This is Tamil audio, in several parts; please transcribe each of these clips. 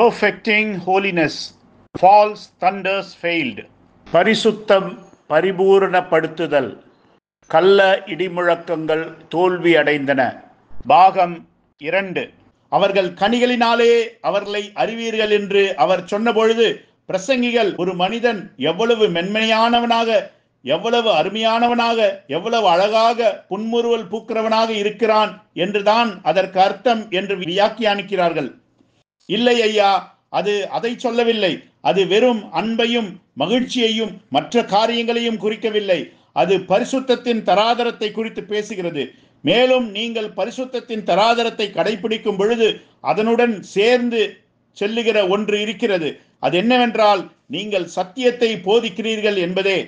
perfecting holiness, false thunders failed. பரிசுத்தம் பரிபூரணப்படுத்துதல், கள்ள இடிமுழக்கங்கள் தோல்வி அடைந்தன. பாகம் 2. அவர்கள் கனிகளினாலே அவர்களை அறிவீர்கள் என்று அவர் சொன்னபொழுது, பிரசங்கிகள் ஒரு மனிதன் எவ்வளவு மென்மையானவனாக, எவ்வளவு அருமையானவனாக, எவ்வளவு அழகாக புன்முறுவல் பூக்கிறவனாக இருக்கிறான் என்றுதான் அதற்கு அர்த்தம் என்று வியாக்கியானிக்கிறார்கள். இல்லை ஐயா, அது அதை சொல்லவில்லை. அது வெறும் அன்பையும் மகிழ்ச்சியையும் மற்ற காரியங்களையும் குறிக்கவில்லை. அது பரிசுத்தத்தின் தராதரத்தை குறித்து பேசுகிறது. மேலும் நீங்கள் பரிசுத்தத்தின் தராதரத்தை கடைபிடிக்கும் பொழுது அதனுடன் சேர்ந்து செல்லுகிற ஒன்று இருக்கிறது. அது என்னவென்றால், நீங்கள் சத்தியத்தை போதிக்கிறீர்கள் என்பதே.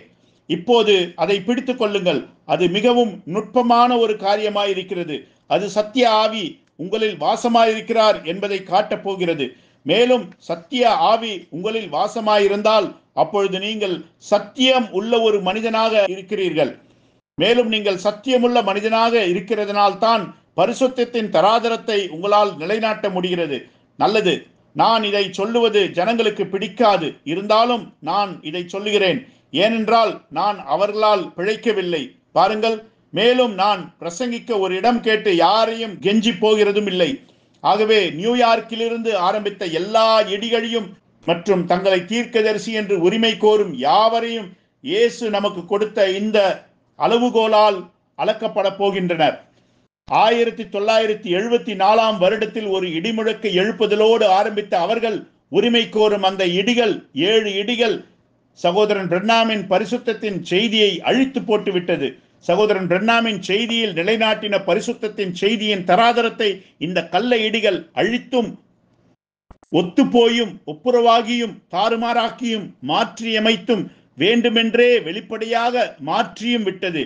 இப்போது அதை பிடித்துக் கொள்ளுங்கள். அது மிகவும் நுட்பமான ஒரு காரியமாயிருக்கிறது. அது சத்திய ஆவி உங்களில் வாசமாயிருக்கிறார் என்பதை காட்டப் போகிறது. மேலும் சத்திய ஆவி உங்களில் வாசமாயிருந்தால் அப்பொழுது நீங்கள் சத்தியம் உள்ள ஒரு மனிதனாக இருக்கிறீர்கள். மேலும் நீங்கள் சத்தியமுள்ள மனிதனாக இருக்கிறதுனால் தான் பரிசுத்தத்தின் தராதரத்தை உங்களால் நிலைநாட்ட முடிகிறது. நல்லது, நான் இதை சொல்லுவது ஜனங்களுக்கு பிடிக்காது. இருந்தாலும் நான் இதை சொல்லுகிறேன். ஏனென்றால் நான் அவர்களால் பிழைக்கவில்லை. பாருங்கள், மேலும் நான் பிரசங்கிக்க ஒரு இடம் கேட்டு யாரையும் கெஞ்சி போகிறதும் இல்லை. ஆகவே நியூயார்க்கிலிருந்து ஆரம்பித்த எல்லா இடிகளையும் மற்றும் தங்களை தீர்க்கதரிசி என்று உரிமை கோரும் யாவரையும் இயேசு நமக்கு கொடுத்த இந்த அளவுகோலால் அளக்கப்பட போகின்றனர். 1974 வருடத்தில் ஒரு இடிமுழக்க எழுப்புதலோடு ஆரம்பித்த அவர்கள் உரிமை கோரும் அந்த இடிகள், 7 இடிகள், சகோதரன் பிரென்னாமின் பரிசுத்தத்தின் செய்தியை அழித்து போட்டுவிட்டது. சகோதரன் பிரென்னாமின் செய்தியில் நிலைநாட்டின பரிசுத்தத்தின் செய்தியின் தராதரத்தை இந்த கள்ள இடிகள் அழித்தும் ஒத்துப்போயும் ஒப்புரவாகியும் தாறுமாறாக்கியும் மாற்றியமைத்தும் வேண்டுமென்றே வெளிப்படையாக மாற்றியும் விட்டது.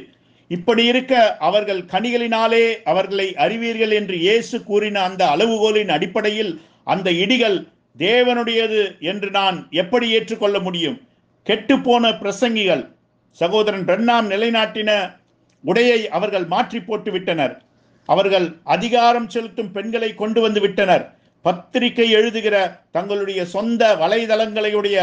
இப்படி இருக்க அவர்கள் கனிகளினாலே அவர்களை அறிவீர்கள் என்று இயேசு கூறின அந்த அளவுகோலின் அடிப்படையில் அந்த இடிகள் தேவனுடையது என்று நான் எப்படி ஏற்றுக்கொள்ள முடியும்? கெட்டுப்போன பிரசங்கிகள். சகோதரன் பிரென்னாம் நிலைநாட்டின உடையை அவர்கள் மாற்றி போட்டு விட்டனர். அவர்கள் அதிகாரம் செலுத்தும் பெண்களை கொண்டு வந்து விட்டனர். பத்திரிகை எழுதுகிற தங்களுடைய சொந்த வலைதளங்களையுடைய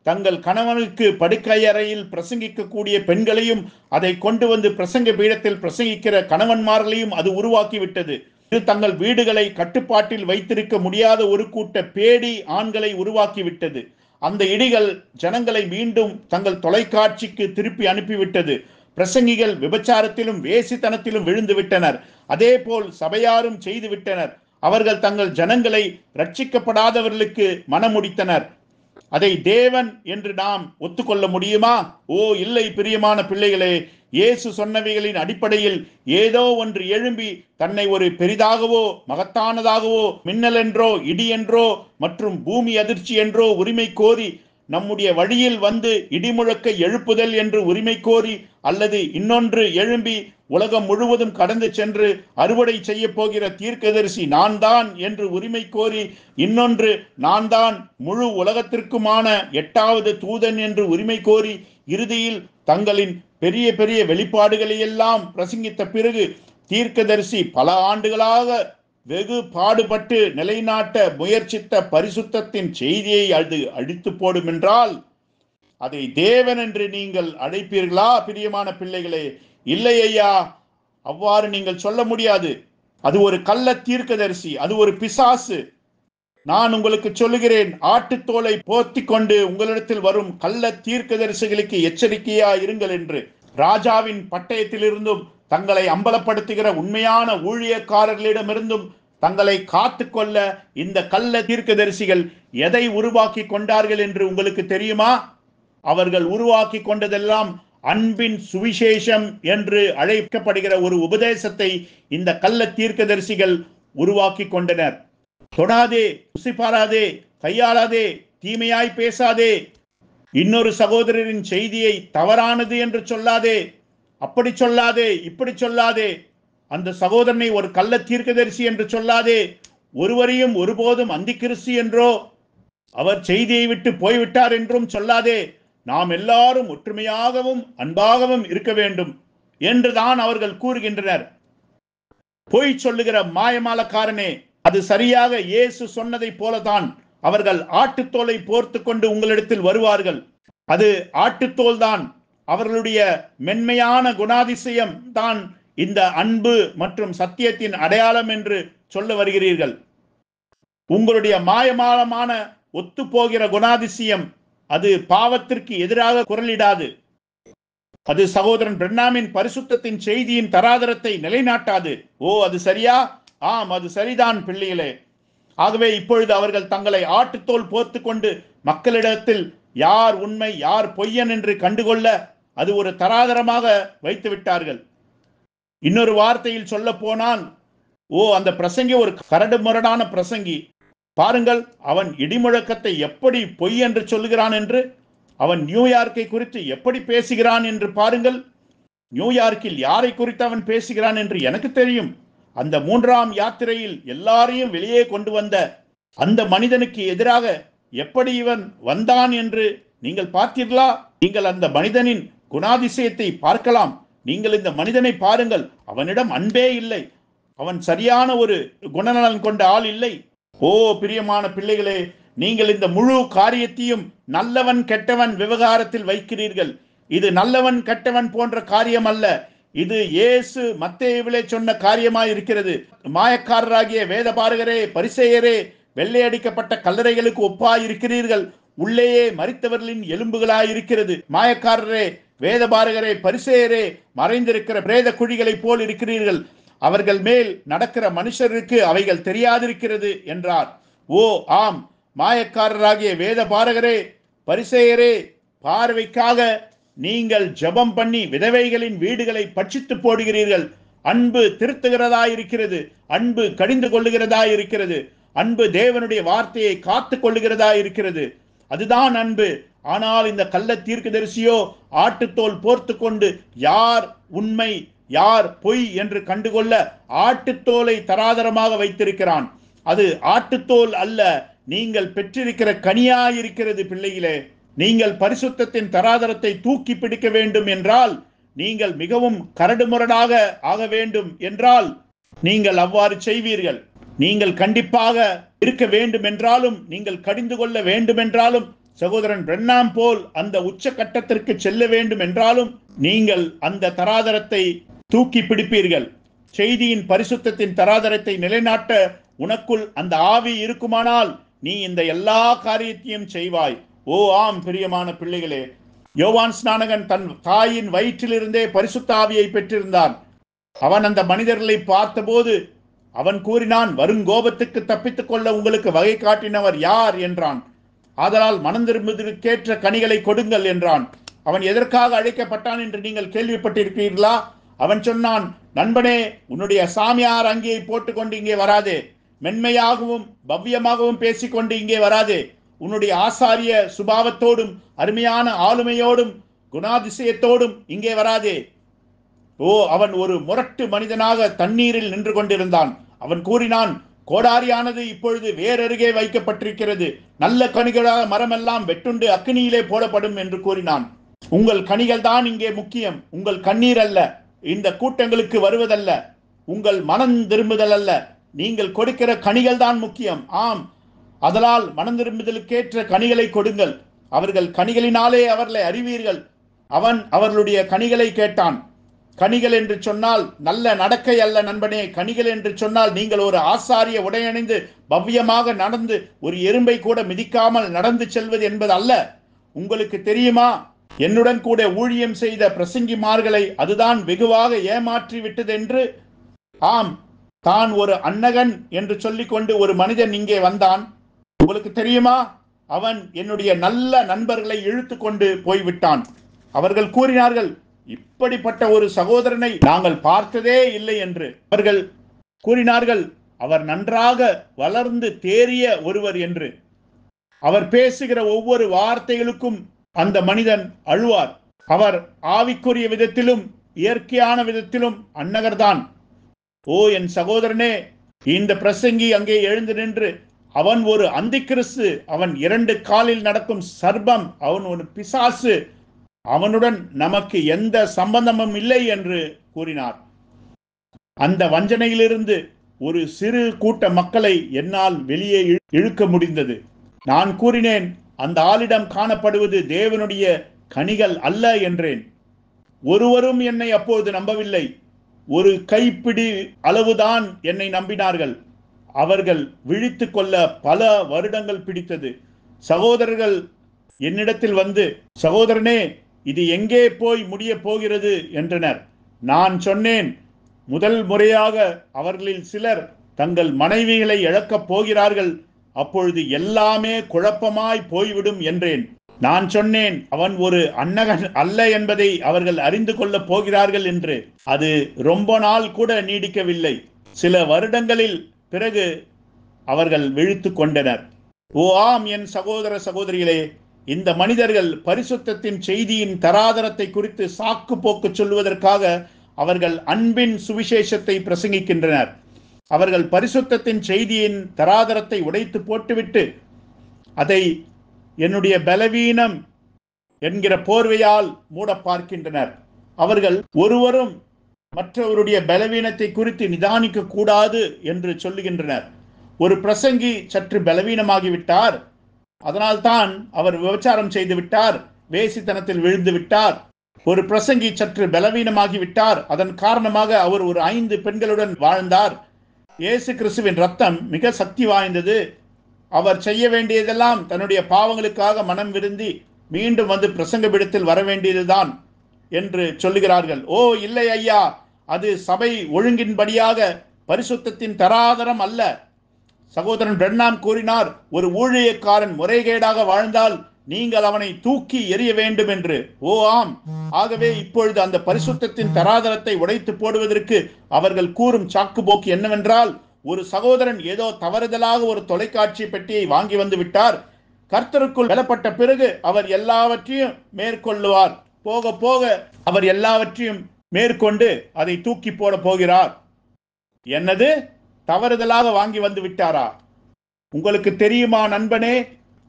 தங்கள் கணவனுக்கு படுக்கையறையில் பிரசங்கிக்கக்கூடிய பெண்களையும் அதை கொண்டு வந்து பிரசங்க பீடத்தில் பிரசங்கிக்கிற கணவன்மார்களையும் அது உருவாக்கிவிட்டது. இது தங்கள் வீடுகளை கட்டுப்பாட்டில் வைத்திருக்க முடியாத ஒரு கூட்ட பேடி ஆண்களை உருவாக்கிவிட்டது. அந்த இடிகள் ஜனங்களை மீண்டும் தங்கள் தொலைக்காட்சிக்கு திருப்பி அனுப்பிவிட்டது. பிரசங்கிகள் விபச்சாரத்திலும் வேசித்தனத்திலும் விழுந்து விட்டனர். அதே போல் சபையாரும் செய்து விட்டனர். அவர்கள் தங்கள் ஜனங்களை ரட்சிக்கப்படாதவர்களுக்கு மனமுடித்தனர். அதை தேவன் என்று நாம் ஒத்துக்கொள்ள முடியுமா? ஓ இல்லை, பிரியமான பிள்ளைகளே. இயேசு சொன்னவைகளின் அடிப்படையில் ஏதோ ஒன்று எழும்பி தன்னை ஒரு பெரிதாகவோ மகத்தானதாகவோ மின்னல் என்றோ இடி என்றோ மற்றும் பூமி அதிர்ச்சி என்றோ உரிமை கோரி நம்முடைய வழியில் வந்து இடிமுழக்க எழுப்புதல் என்று உரிமை கோரி, அல்லது இன்னொன்று எழும்பி உலகம் முழுவதும் கடந்து சென்று அறுவடை செய்ய போகிற தீர்க்கதரிசி நான் தான் என்று உரிமை கோரி, இன்னொன்று நான் தான் முழு உலகத்திற்குமான 8வது தூதன் என்று உரிமை கோரி, இறுதியில் தங்களின் பெரிய பெரிய வெளிப்பாடுகளையெல்லாம் பிரசங்கித்த பிறகு தீர்க்கதரிசி பல ஆண்டுகளாக வெகு பாடுபட்டு நிலைநாட்ட முயற்சித்த பரிசுத்தத்தின் செய்தியை அது அழித்து போடும் என்றால் அதை தேவன் என்று நீங்கள் அழைப்பீர்களா? பிரியமான பிள்ளைகளே, இல்லை ஐயா, அவ்வாறு நீங்கள் சொல்ல முடியாது. அது ஒரு கள்ள தீர்க்கதரிசி, அது ஒரு பிசாசு. நான் உங்களுக்கு சொல்லுகிறேன், ஆட்டுத்தோலை போர்த்தி கொண்டு உங்களிடத்தில் வரும் கள்ள தீர்க்கதரிசிகளுக்கு எச்சரிக்கையா இருங்கள் என்று. ராஜாவின் பட்டயத்திலிருந்தும் தங்களை அம்பலப்படுத்துகிற உண்மையான ஊழியக்காரர்களிடமிருந்தும் தங்களை காத்து கொள்ள இந்த கள்ள தீர்க்கதரிசிகள் எதை உருவாக்கி கொண்டார்கள் என்று உங்களுக்கு தெரியுமா? அவர்கள் உருவாக்கி கொண்டதெல்லாம் அன்பின் சுவிசேஷம் என்று அழைக்கப்படுகிற ஒரு உபதேசத்தை இந்த கள்ள தீர்க்கதரிசிகள் உருவாக்கி கொண்டனர். தொடாதே, ருசி பாராதே, கையாளாதே, தீமையாய் பேசாதே, இன்னொரு சகோதரரின் செய்தியை தவறானது என்று சொல்லாதே, அப்படி சொல்லாதே, இப்படி சொல்லாதே, அந்த சகோதரனை ஒரு கள்ள தீர்க்கதரிசி என்று சொல்லாதே, ஒருவரையும் ஒருபோதும் அந்திகிறிஸ்து என்றோ அவர் செய்தியை விட்டு போய்விட்டார் என்றும் சொல்லாதே, நாம் எல்லாரும் ஒற்றுமையாகவும் அன்பாகவும் இருக்க வேண்டும் என்றுதான் அவர்கள் கூறுகின்றனர். பொய் சொல்லுகிற மாயமாலக்காரனே, அது சரியாக இயேசு சொன்னதை போலதான். அவர்கள் ஆட்டுத்தோலை போர்த்து கொண்டு உங்களிடத்தில் வருவார்கள். அது ஆட்டுத்தோல் தான். அவர்களுடைய மென்மையான குணாதிசயம் தான் இந்த அன்பு மற்றும் சத்தியத்தின் அடையாளம் என்று சொல்ல வருகிறீர்கள். உங்களுடைய மாயமாலமான ஒத்துப்போகிற குணாதிசயம் அது பாவத்திற்கு எதிராக குரலிடாது. அது சகோதரன் பிரென்னாமின் பரிசுத்தத்தின் செய்தியின் தராதரத்தை நிலைநாட்டாது. ஓ, அது சரியா? ஆம், அது சரிதான் பிள்ளைகளே. ஆகவே இப்பொழுது அவர்கள் தங்களை ஆட்டுத்தோல் போர்த்து கொண்டு மக்களிடத்தில் யார் உண்மை யார் பொய்யன் என்று கண்டுகொள்ள அது ஒரு தராதரமாக வைத்து விட்டார்கள். இன்னொரு வார்த்தையில் சொல்ல போனால், அந்த பிரசங்கி ஒரு கரடு முரடான பிரசங்கி. பாருங்கள், அவன் இடிமுழக்கத்தை எப்படி பொய் என்று சொல்லுகிறான் என்று, அவன் நியூயார்க்கை குறித்து எப்படி பேசுகிறான் என்று பாருங்கள். நியூயார்க்கில் யாரை குறித்து அவன் பேசுகிறான் என்று எனக்கு தெரியும். அந்த 3ஆம் யாத்திரையில் எல்லாரையும் வெளியே கொண்டு வந்த அந்த மனிதனுக்கு எதிராக எப்படி இவன் வந்தான் என்று நீங்கள் பார்த்தீர்களா? நீங்கள் அந்த மனிதனின் குணாதிசயத்தை பார்க்கலாம். நீங்கள் இந்த மனிதனை பாருங்கள். அவனிடம் அன்பே இல்லை. அவன் சரியான ஒரு குணநலன் கொண்ட ஆள் இல்லை. ஓ பிரியமான பிள்ளைகளே, நீங்கள் இந்த முழு காரியத்தையும் நல்லவன் கெட்டவன் விவகாரத்தில் வைக்கிறீர்கள். இது நல்லவன் கெட்டவன் போன்ற காரியம் அல்ல. இது இயேசு மத்தேயுவிலே சொன்ன காரியமாய் இருக்கிறது. மாயக்காரராகிய வேதபாரகரே, பரிசேயரே, வெள்ளையடிக்கப்பட்ட கல்லறைகளுக்கு ஒப்பாய் இருக்கிறீர்கள். உள்ளேயே மரித்தவர்களின் எலும்புகளாய் இருக்கிறது. மாயக்காரரே, வேதபாரகரே, பரிசேயரே, மறைந்திருக்கிற பிரேத குழிகளை போல் இருக்கிறீர்கள். அவர்கள் மேல் நடக்கிற மனுஷருக்கு அவைகள் தெரியாதிருக்கிறது என்றார். ஓ ஆம், மாயக்காரராகிய வேதபாரகரே, பரிசேயரே, பார்வைக்காக நீங்கள் ஜெபம் பண்ணி விதவைகளின் வீடுகளை பட்சித்து போடுகிறீர்கள். அன்பு திருத்துகிறதா இருக்கிறது. அன்பு கடிந்து கொள்ளுகிறதா இருக்கிறது. அன்பு தேவனுடைய வார்த்தையை காத்து கொள்ளுகிறதா இருக்கிறது. அதுதான் அன்பு. ஆனால் இந்த கள்ள தீர்க்கதரிசியோ ஆட்டுத்தோல் போர்த்து கொண்டு யார் உண்மை யார் பொய் என்று கண்டுகொள்ள ஆட்டுத்தோலை தராதரமாக வைத்திருக்கிறான். அது ஆட்டுத்தோல் அல்ல, நீங்கள் பெற்றிருக்கிற கனியாயிருக்கிறது. பிள்ளைகளே, நீங்கள் பரிசுத்தத்தின் தராதரத்தை தூக்கி பிடிக்க வேண்டும் என்றால், நீங்கள் மிகவும் கரடுமுரடாக ஆக வேண்டும் என்றால் நீங்கள் அவ்வாறு செய்வீர்கள். நீங்கள் கண்டிப்பாக இருக்க வேண்டும் என்றாலும், நீங்கள் கடிந்து கொள்ள வேண்டும் என்றாலும், சகோதரன் பிரென்னாம் போல் அந்த உச்சகட்டத்திற்கு செல்ல வேண்டும் என்றாலும் நீங்கள் அந்த தராதரத்தை தூக்கி பிடிப்பீர்கள். செய்தியின் பரிசுத்தத்தின் தராதரத்தை நிலைநாட்ட உனக்குள் அந்த ஆவி இருக்குமானால் நீ இந்த எல்லா காரியத்தையும் செய்வாய். ஓ ஆம் பிரியமான பிள்ளைகளே, யோவான் ஸ்நானகன் தன் தாயின் வயிற்றிலிருந்தே பரிசுத்த ஆவியை பெற்றிருந்தான். அவன் அந்த மனிதர்களை பார்த்தபோது அவன் கூறினான், வருங்கோபத்துக்கு தப்பித்துக் கொள்ள உங்களுக்கு வகை காட்டினவர் யார் என்றான். ஆதலால் மனம் திரும்புவதற்கேற்ற கனிகளை கொடுங்கள் என்றான். அவன் எதற்காக அழைக்கப்பட்டான் என்று நீங்கள் கேள்விப்பட்டிருக்கிறீர்களா? அவன் சொன்னான், நண்பனே, உன்னுடைய சாமியார் அங்கேயை போட்டுக்கொண்டு இங்கே வராதே. மென்மையாகவும் பவ்யமாகவும் பேசிக்கொண்டு இங்கே வராதே. உன்னுடைய ஆசாரிய சுபாவத்தோடும் அருமையான ஆளுமையோடும் குணாதிசயத்தோடும் இங்கே வராதே. ஓ, அவன் ஒரு முரட்டு மனிதனாக தண்ணீரில் நின்று கொண்டிருந்தான். அவன் கூறினான், கோடாரியானது இப்பொழுது வேறருகே வைக்கப்பட்டிருக்கிறது. நல்ல கனிகளாக மரமெல்லாம் வெட்டுண்டு அக்கினியிலே போடப்படும் என்று கூறினான். உங்கள் கனிகள் தான் இங்கே முக்கியம், உங்கள் கண்ணீர் அல்ல. இந்த கூட்டங்களுக்கு வருவதல்ல, உங்கள் மனம் திரும்புதல் அல்ல. நீங்கள் கொடுக்கிற கனிகள் தான் முக்கியம். ஆம், அதனால் மனம் திரும்புதலுக்கேற்ற கனிகளை கொடுங்கள். அவர்கள் கனிகளினாலே அவர்களை அறிவீர்கள். அவன் அவர்களுடைய கனிகளை கேட்டான். கனிகள் என்று சொன்னால் நல்ல நடக்கை அல்ல நண்பனே. கனிகள் என்று சொன்னால் நீங்கள் ஒரு ஆசாரிய உடையணிந்து பவ்யமாக நடந்து ஒரு எறும்பை கூட மிதிக்காமல் நடந்து செல்வது என்பது அல்ல. உங்களுக்கு தெரியுமா, என்னுடன் கூட ஊழியம் செய்த பிரசங்கிமார்களை அதுதான் வெகுவாக ஏமாற்றி விட்டது என்று. ஆம், தான் ஒரு அன்னகன் என்று சொல்லிக்கொண்டு ஒரு மனிதன் இங்கே வந்தான். உங்களுக்கு தெரியுமா, அவன் என்னுடைய நல்ல நண்பர்களை இழுத்து கொண்டு போய்விட்டான். அவர்கள் கூறினார்கள், இப்படிப்பட்ட ஒரு சகோதரனை நாங்கள் பார்த்ததே இல்லை என்று. அவர்கள் கூறினார்கள், அவர் நன்றாக வளர்ந்து தேறிய ஒருவர் என்று. அவர் பேசுகிற ஒவ்வொரு வார்த்தைகளுக்கும் அந்த மனிதன் அழுவார். அவர் ஆவிக்குரிய விதத்திலும் இயற்கையான விதத்திலும் அன்னகர்தான். ஓ என் சகோதரனே, இந்த பிரசங்கி அங்கே எழுந்து நின்று, அவன் ஒரு அந்திக்கிறிஸ்து, அவன் 2 காலில் நடக்கும் சர்ப்பம், அவன் ஒரு பிசாசு, அவனுடன் நமக்கு எந்த சம்பந்தமும் இல்லை என்று கூறினார். அந்த வஞ்சனையிலிருந்து ஒரு சிறு கூட்ட மக்களை என்னால் வெளியே இழுக்க முடிந்தது. நான் கூறினேன், அந்த ஆளிடம் காணப்படுவது தேவனுடைய கனிகள் அல்ல என்றேன். ஒருவரும் என்னை அப்போது நம்பவில்லை. ஒரு கைப்பிடி அளவுதான் என்னை நம்பினார்கள். அவர்கள் விழித்து கொள்ள பல வருடங்கள் பிடித்தது. சகோதரர்கள் என்னிடத்தில் வந்து, சகோதரனே, இது எங்கே போய் முடிய போகிறது என்றனர். நான் சொன்னேன், முதல் முறையாக அவர்களில் சிலர் தங்கள் மனைவிகளை இழக்கப் போகிறார்கள். அப்பொழுது எல்லாமே குழப்பமாய் போய்விடும் என்றேன். நான் சொன்னேன், அவன் ஒரு அன்னகன் அல்ல என்பதை அவர்கள் அறிந்து கொள்ளப் போகிறார்கள் என்று. அது ரொம்ப நாள் கூட நீடிக்கவில்லை. சில வருடங்களில் பிறகு அவர்கள் விழித்து கொண்டனர். ஓ ஆம், என் சகோதர சகோதரிகளே, இந்த மனிதர்கள் பரிசுத்தத்தின் செய்தியின் தராதரத்தை குறித்து சாக்கு போக்கு சொல்வதற்காக அவர்கள் அன்பின் சுவிசேஷத்தை பிரசங்கிக்கின்றனர். அவர்கள் பரிசுத்தத்தின் செய்தியின் தராதரத்தை உடைத்து போட்டுவிட்டு அதை என்னுடைய பலவீனம் என்கிற போர்வையால் மூட பார்க்கின்றனர். அவர்கள் ஒருவரும் மற்றவருடைய பலவீனத்தை குறித்து நிதானிக்க கூடாது என்று சொல்லுகின்றனர். ஒரு பிரசங்கி சற்று பலவீனமாகிவிட்டார், அதனால்தான் அவர் விபச்சாரம் செய்து விட்டார், வேசித்தனத்தில் விழுந்து விட்டார். ஒரு பிரசங்கி சற்று பலவீனமாகிவிட்டார், அதன் காரணமாக அவர் ஒரு 5 பெண்களுடன் வாழ்ந்தார். இயேசு கிறிஸ்துவின் ரத்தம் மிக சக்தி வாய்ந்தது. அவர் செய்ய வேண்டியதெல்லாம் தன்னுடைய பாவங்களுக்காக மனம் விருந்தி மீண்டும் வந்து பிரசங்க பீடத்தில் வர வேண்டியதுதான் என்று சொல்லுகிறார்கள். ஓ இல்லை ஐயா, அது சபை ஒழுங்கின்படியாக பரிசுத்தத்தின் தராதரம் அல்ல. சகோதரன் பிரென்னாம் கூறினார், ஒரு ஊழியக்காரன் முறைகேடாக வாழ்ந்தால் நீங்கள் அவனை தூக்கி எறிய வேண்டும் என்று. ஓ ஆம், ஆகவே இப்பொழுது அந்த பரிசுத்தத்தின் தராதரத்தை உடைத்து போடுவதற்கு அவர்கள் கூறும் சாக்குப்போக்கு என்னவென்றால், ஒரு சகோதரன் ஏதோ தவறுதலாக ஒரு தொலைக்காட்சி பெட்டியை வாங்கி வந்து விட்டார், கர்த்தருக்குள் பலப்பட்ட பிறகு அவர் எல்லாவற்றையும் மேற்கொள்ளுவார், போக போக அவர் எல்லாவற்றையும் மேற்கொண்டு அதை தூக்கி போட போகிறார். என்னது, தவறுதலாக வாங்கி வந்து விட்டாரா? உங்களுக்கு தெரியுமா நண்பனே,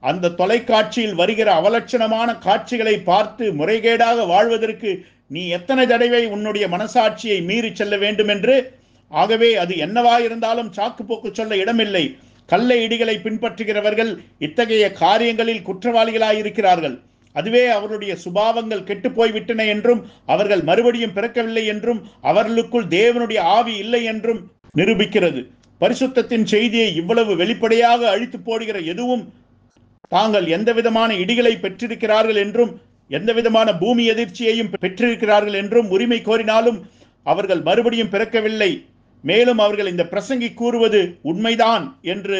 அந்த தொலைக்காட்சியில் வருகிற அவலட்சணமான காட்சிகளை பார்த்து முறைகேடாக வாழ்வதற்கு நீ எத்தனை தடவை உன்னுடைய மனசாட்சியை மீறி செல்ல வேண்டும் என்று. ஆகவே அது என்னவாயிருந்தாலும் சாக்கு போக்கு சொல்ல இடமில்லை. கள்ள இடிகளை பின்பற்றுகிறவர்கள் இத்தகைய காரியங்களில் குற்றவாளிகளாயிருக்கிறார்கள். அதுவே அவர்களுடைய சுபாவங்கள் கெட்டு போய்விட்டன என்றும் அவர்கள் மறுபடியும் பிறக்கவில்லை என்றும் அவர்களுக்குள் தேவனுடைய ஆவி இல்லை என்றும் நிரூபிக்கிறது. பரிசுத்தத்தின் செய்தியை இவ்வளவு வெளிப்படையாக அழித்து போடுகிற எதுவும் தாங்கள் எந்த விதமான இடிகளை பெற்றிருக்கிறார்கள் என்றும் எந்த விதமான பூமி எதிர்ச்சியையும் பெற்றிருக்கிறார்கள் என்றும் உரிமை கோரினாலும் அவர்கள் மறுபடியும் பிறக்கவில்லை. மேலும் அவர்கள் இந்த பிரசங்கி கூறுவது உண்மைதான் என்று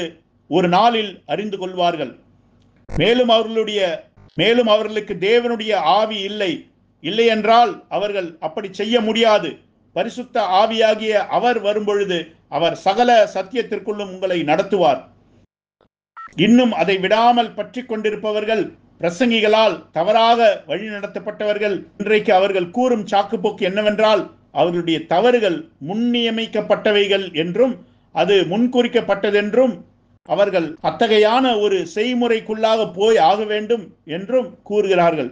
ஒரு நாளில் அறிந்து கொள்வார்கள். மேலும் அவர்களுக்கு தேவனுடைய ஆவி இல்லை என்றால் அவர்கள் அப்படி செய்ய முடியாது. பரிசுத்த ஆவியாகிய அவர் வரும்பொழுது அவர் சகல சத்தியத்திற்குள்ளும் உங்களை நடத்துவார். இன்னும் அதை விடாமல் பற்றி கொண்டிருப்பவர்கள் பிரசங்கிகளால் தவறாக வழி நடத்தப்பட்டவர்கள். இன்றைக்கு அவர்கள் கூறும் சாக்குப்போக்கு என்னவென்றால், அவர்களுடைய தவறுகள் முன்னியமிக்கப்பட்டவைகள் என்றும் அது முன்குறிக்கப்பட்டதென்றும் அவர்கள் அத்தகையான ஒரு செய்முறைக்குள்ளாக போய் ஆக வேண்டும் என்றும் கூறுகிறார்கள்.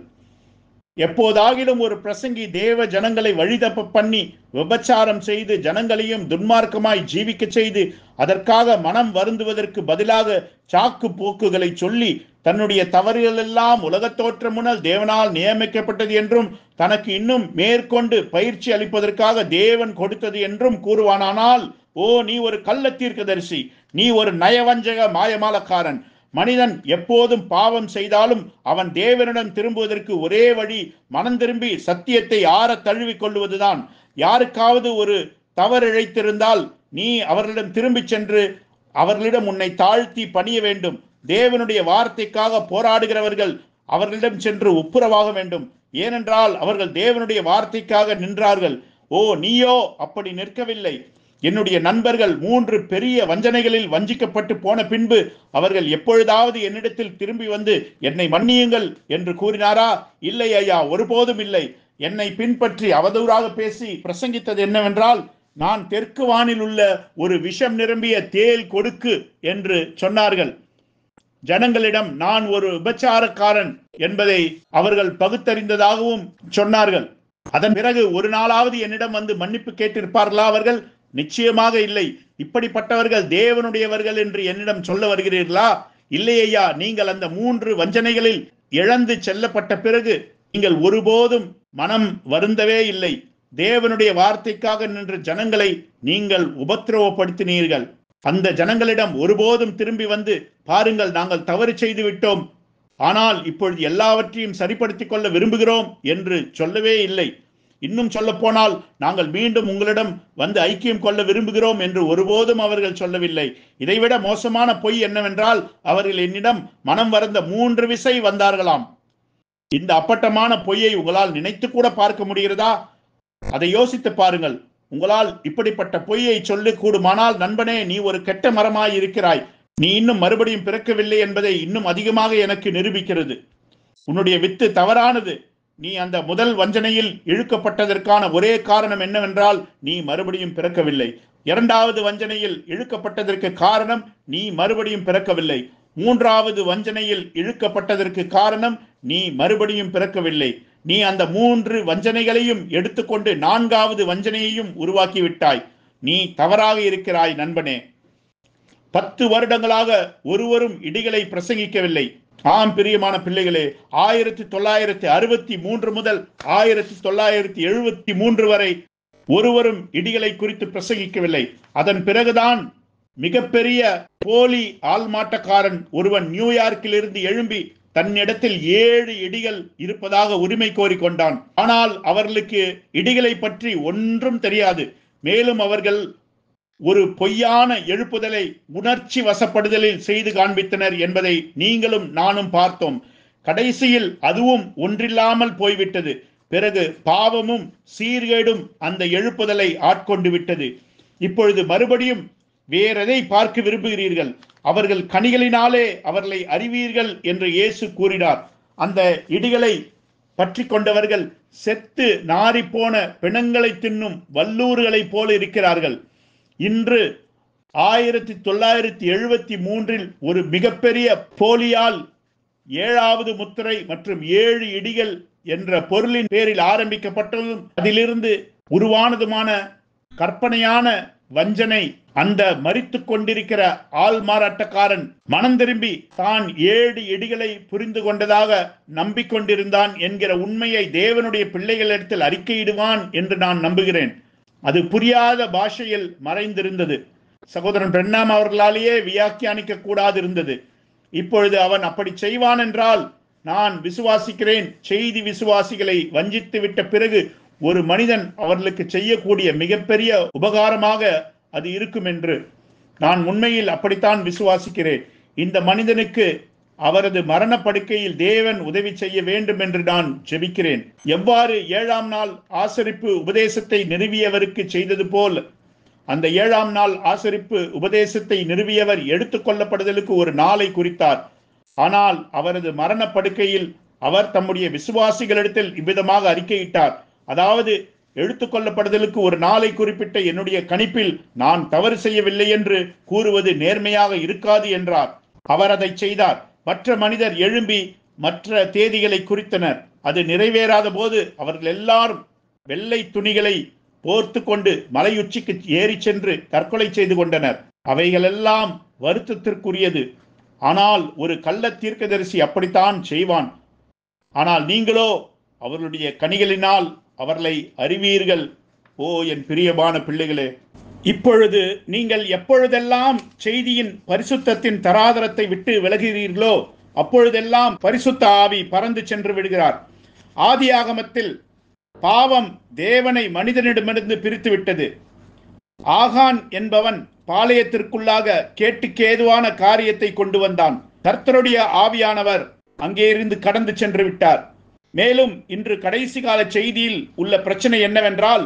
எப்போதாகிலும் ஒரு பிரசங்கி தேவ ஜனங்களை வழிதப்ப பண்ணி விபச்சாரம் செய்து ஜனங்களையும் துன்மார்க்கமாய் ஜீவிக்க செய்து அதற்காக மனம் வருந்துவதற்கு பதிலாக சாக்கு போக்குகளை சொல்லி தன்னுடைய தவறுகள் எல்லாம் உலகத் தோற்றம் முன்னால் தேவனால் நியமிக்கப்பட்டது என்றும் தனக்கு இன்னும் மேற்கொண்டு பயிற்சி அளிப்பதற்காக தேவன் கொடுத்தது என்றும் கூறுவானானால், ஓ நீ ஒரு கள்ள தீர்க்கதரிசி, நீ ஒரு நயவஞ்சக மாயமாலக்காரன். மனிதன் எப்போதும் பாவம் செய்தாலும் அவன் தேவனிடம் திரும்புவதற்கு ஒரே வழி மனம் திரும்பி சத்தியத்தை ஆற தழுவிக் கொள்வதுதான். யாருக்காவது ஒரு தவறு இழைத்திருந்தால் நீ அவர்களிடம் திரும்பி சென்று அவர்களிடம் உன்னை தாழ்த்தி பணிய வேண்டும். தேவனுடைய வார்த்தைக்காக போராடுகிறவர்கள் அவர்களிடம் சென்று ஒப்புரவாக வேண்டும். ஏனென்றால் அவர்கள் தேவனுடைய வார்த்தைக்காக நின்றார்கள். ஓ நீயோ அப்படி நிற்கவில்லை. என்னுடைய நண்பர்கள் 3 பெரிய வஞ்சனைகளில் வஞ்சிக்கப்பட்டு போன பின்பு அவர்கள் எப்பொழுதாவது என்னிடத்தில் திரும்பி வந்து என்னை மன்னியுங்கள் என்று கூறினாரா? இல்லை ஐயா, ஒருபோதும் இல்லை. என்னை பின்பற்றி அவதூறாக பேசி பிரசங்கித்தது என்னவென்றால், நான் தெற்கு வானில் உள்ள ஒரு விஷம் நிரம்பிய தேல் கொடுக்கு என்று சொன்னார்கள். ஜனங்களிடம் நான் ஒரு விபச்சாரக்காரன் என்பதை அவர்கள் பகுத்தறிந்ததாகவும் சொன்னார்கள். அதன் பிறகு ஒரு நாளாவது என்னிடம் வந்து மன்னிப்பு கேட்டிருப்பார்களா அவர்கள்? நிச்சயமாக இல்லை. இப்படிப்பட்டவர்கள் தேவனுடையவர்கள் என்று என்னிடம் சொல்ல வருகிறீர்களா? இல்லையா, நீங்கள் அந்த 3 வஞ்சனைகளில் இழந்து செல்லப்பட்ட பிறகு நீங்கள் ஒருபோதும் மனம் வருந்தவே இல்லை. தேவனுடைய வார்த்தைக்காக நின்ற ஜனங்களை நீங்கள் உபத்திரவப்படுத்தினீர்கள். அந்த ஜனங்களிடம் ஒருபோதும் திரும்பி வந்து, பாருங்கள், நாங்கள் தவறு செய்து விட்டோம், ஆனால் இப்பொழுது எல்லாவற்றையும் சரிப்படுத்திக் கொள்ள விரும்புகிறோம் என்று சொல்லவே இல்லை. இன்னும் சொல்ல போனால், நாங்கள் மீண்டும் உங்களிடம் வந்து ஐக்கியம் கொள்ள விரும்புகிறோம் என்று ஒருபோதும் அவர்கள் சொல்லவில்லை. இதைவிட மோசமான பொய் என்னவென்றால், அவர்கள் என்னிடம் மனம் வருந்த 3 விசை வந்தார்களாம். இந்த அப்பட்டமான பொய்யை உங்களால் நினைத்து கூட பார்க்க முடிகிறதா? அதை யோசித்து பாருங்கள். உங்களால் இப்படிப்பட்ட பொய்யை சொல்ல கூடுமானால், நண்பனே, நீ ஒரு கெட்ட மரமாய் இருக்கிறாய், நீ இன்னும் மறுபடியும் பிறக்கவில்லை என்பதை இன்னும் அதிகமாக எனக்கு நிரூபிக்கிறது. உன்னுடைய வித்து தவறானது. நீ அந்த முதல் வஞ்சனையில் இழுக்கப்பட்டதற்கான ஒரே காரணம் என்னவென்றால், நீ மறுபடியும் பிறக்கவில்லை. இரண்டாவது வஞ்சனையில் இழுக்கப்பட்டதற்கு காரணம், நீ மறுபடியும் பிறக்கவில்லை. மூன்றாவது வஞ்சனையில் இழுக்கப்பட்டதற்கு காரணம், நீ மறுபடியும் பிறக்கவில்லை. நீ அந்த 3 வஞ்சனைகளையும் எடுத்துக்கொண்டு 4வது வஞ்சனையையும் உருவாக்கிவிட்டாய். நீ தவறாக இருக்கிறாய் நண்பனே. 10 வருடங்களாக ஒருவரும் இடிகளை பிரசங்கிக்கவில்லை. ஆம் பிரியமான பிள்ளைகளே, 1963 முதல் 1973 வரை ஒருவரும் இடிகளை குறித்து பிரசங்கிக்கவில்லை. அதன் பிறகுதான் மிகப்பெரிய போலி ஆள்மாட்டக்காரன் ஒருவன் நியூயார்க்கில் இருந்து எழும்பி தன்னிடத்தில் 7 இடிகள் இருப்பதாக உரிமை கோரிக்கொண்டான். ஆனால் அவர்களுக்கு இடிகளை பற்றி ஒன்றும் தெரியாது. மேலும் அவர்கள் ஒரு பொய்யான எழுப்புதலை உணர்ச்சி வசப்படுதலில் செய்து காண்பித்தனர் என்பதை நீங்களும் நானும் பார்த்தோம். கடைசியில் அதுவும் ஒன்றில்லாமல் போய்விட்டது. பிறகு பாவமும் சீர்கேடும் அந்த எழுப்புதலை ஆட்கொண்டு விட்டது. இப்பொழுது மறுபடியும் வேறெதை பார்க்க விரும்புகிறீர்கள்? அவர்கள் கனிகளினாலே அவர்களை அறிவீர்கள் என்று இயேசு கூறினார். அந்த இடிகளை பற்றி கொண்டவர்கள் செத்து நாறிப்போன பிணங்களை தின்னும் வல்லூறுகளை போல இருக்கிறார்கள். இன்று 1973 ஒரு மிகப்பெரிய போலியால் 7வது முத்திரை மற்றும் 7 இடிகள் என்ற பொருளின் பேரில் ஆரம்பிக்கப்பட்டதும் அதிலிருந்து உருவானதுமான கற்பனையான வஞ்சனை, அந்த மரித்து கொண்டிருக்கிற ஆள் மாறாட்டக்காரன் மனம் திரும்பி தான் 7 இடிகளை புரிந்து கொண்டதாக நம்பிக்கொண்டிருந்தான் என்கிற உண்மையை தேவனுடைய பிள்ளைகளிடத்தில் அறிக்கையிடுவான் என்று நான் நம்புகிறேன். அது புரியாத பாஷையில் மறைந்திருந்தது. சகோதரன் பிரென்னாம் அவர்களாலேயே வியாக்கியானிக்க கூடாது இருந்தது. இப்பொழுது அவன் அப்படி செய்வான் என்றால் நான் விசுவாசிக்கிறேன், செய்தி விசுவாசிகளை வஞ்சித்து விட்ட பிறகு ஒரு மனிதன் அவர்களுக்கு செய்யக்கூடிய மிகப்பெரிய உபகாரமாக அது இருக்கும் என்று நான் உண்மையில் அப்படித்தான் விசுவாசிக்கிறேன். இந்த மனிதனுக்கு அவரது மரணப்படுக்கையில் தேவன் உதவி செய்ய வேண்டும் என்று நான் ஜெபிக்கிறேன். எவ்வாறு 7ஆம் நாள் ஆசரிப்பு உபதேசத்தை நிறுவியவருக்கு செய்தது போல் அந்த 7ஆம் நாள் ஆசரிப்பு உபதேசத்தை நிறுவியவர் எடுத்துக்கொள்ளப்படுதலுக்கு ஒரு நாளை குறித்தார். ஆனால் அவரது மரணப்படுக்கையில் அவர் தம்முடைய விசுவாசிகளிடத்தில் இவ்விதமாக அறிக்கையிட்டார். அதாவது, எடுத்துக்கொள்ளப்படுதலுக்கு ஒரு நாளை குறிப்பிட்ட என்னுடைய கணிப்பில் நான் தவறு செய்யவில்லை என்று கூறுவது நேர்மையாக இருக்காது என்றார். அவர் அதை செய்தார். மற்ற மனிதர் எழும்பி மற்ற தேதிகளை குறித்தனர். அது நிறைவேறாத போது அவர்கள் எல்லாரும் வெள்ளை துணிகளை போர்த்து கொண்டு மலையுச்சிக்கு ஏறி சென்று தற்கொலை செய்து கொண்டனர். அவைகளெல்லாம் வருத்தத்திற்குரியது. ஆனால் ஒரு கள்ள தீர்க்கதரிசி அப்படித்தான் செய்வான். ஆனால் நீங்களோ அவர்களுடைய கனிகளினால் அவர்களை அறிவீர்கள். ஓ என் பிரியமான பிள்ளைகளே, இப்பொழுது நீங்கள் எப்பொழுதெல்லாம் செய்தியின் பரிசுத்தத்தின் தராதரத்தை விட்டு விலகிறீர்களோ அப்பொழுதெல்லாம் பரிசுத்த ஆவி பறந்து சென்று விடுகிறார். ஆதியாகமத்தில் பாவம் தேவனை மனிதனிடமிருந்து பிரித்து விட்டது. ஆகான் என்பவன் பாளையத்திற்குள்ளாக கேட்டுக்கேதுவான காரியத்தை கொண்டு வந்தான். கர்த்தருடைய ஆவியானவர் அங்கே இருந்து கடந்து சென்று விட்டார். மேலும் இன்று கடைசி கால செய்தியில் உள்ள பிரச்சனை என்னவென்றால்,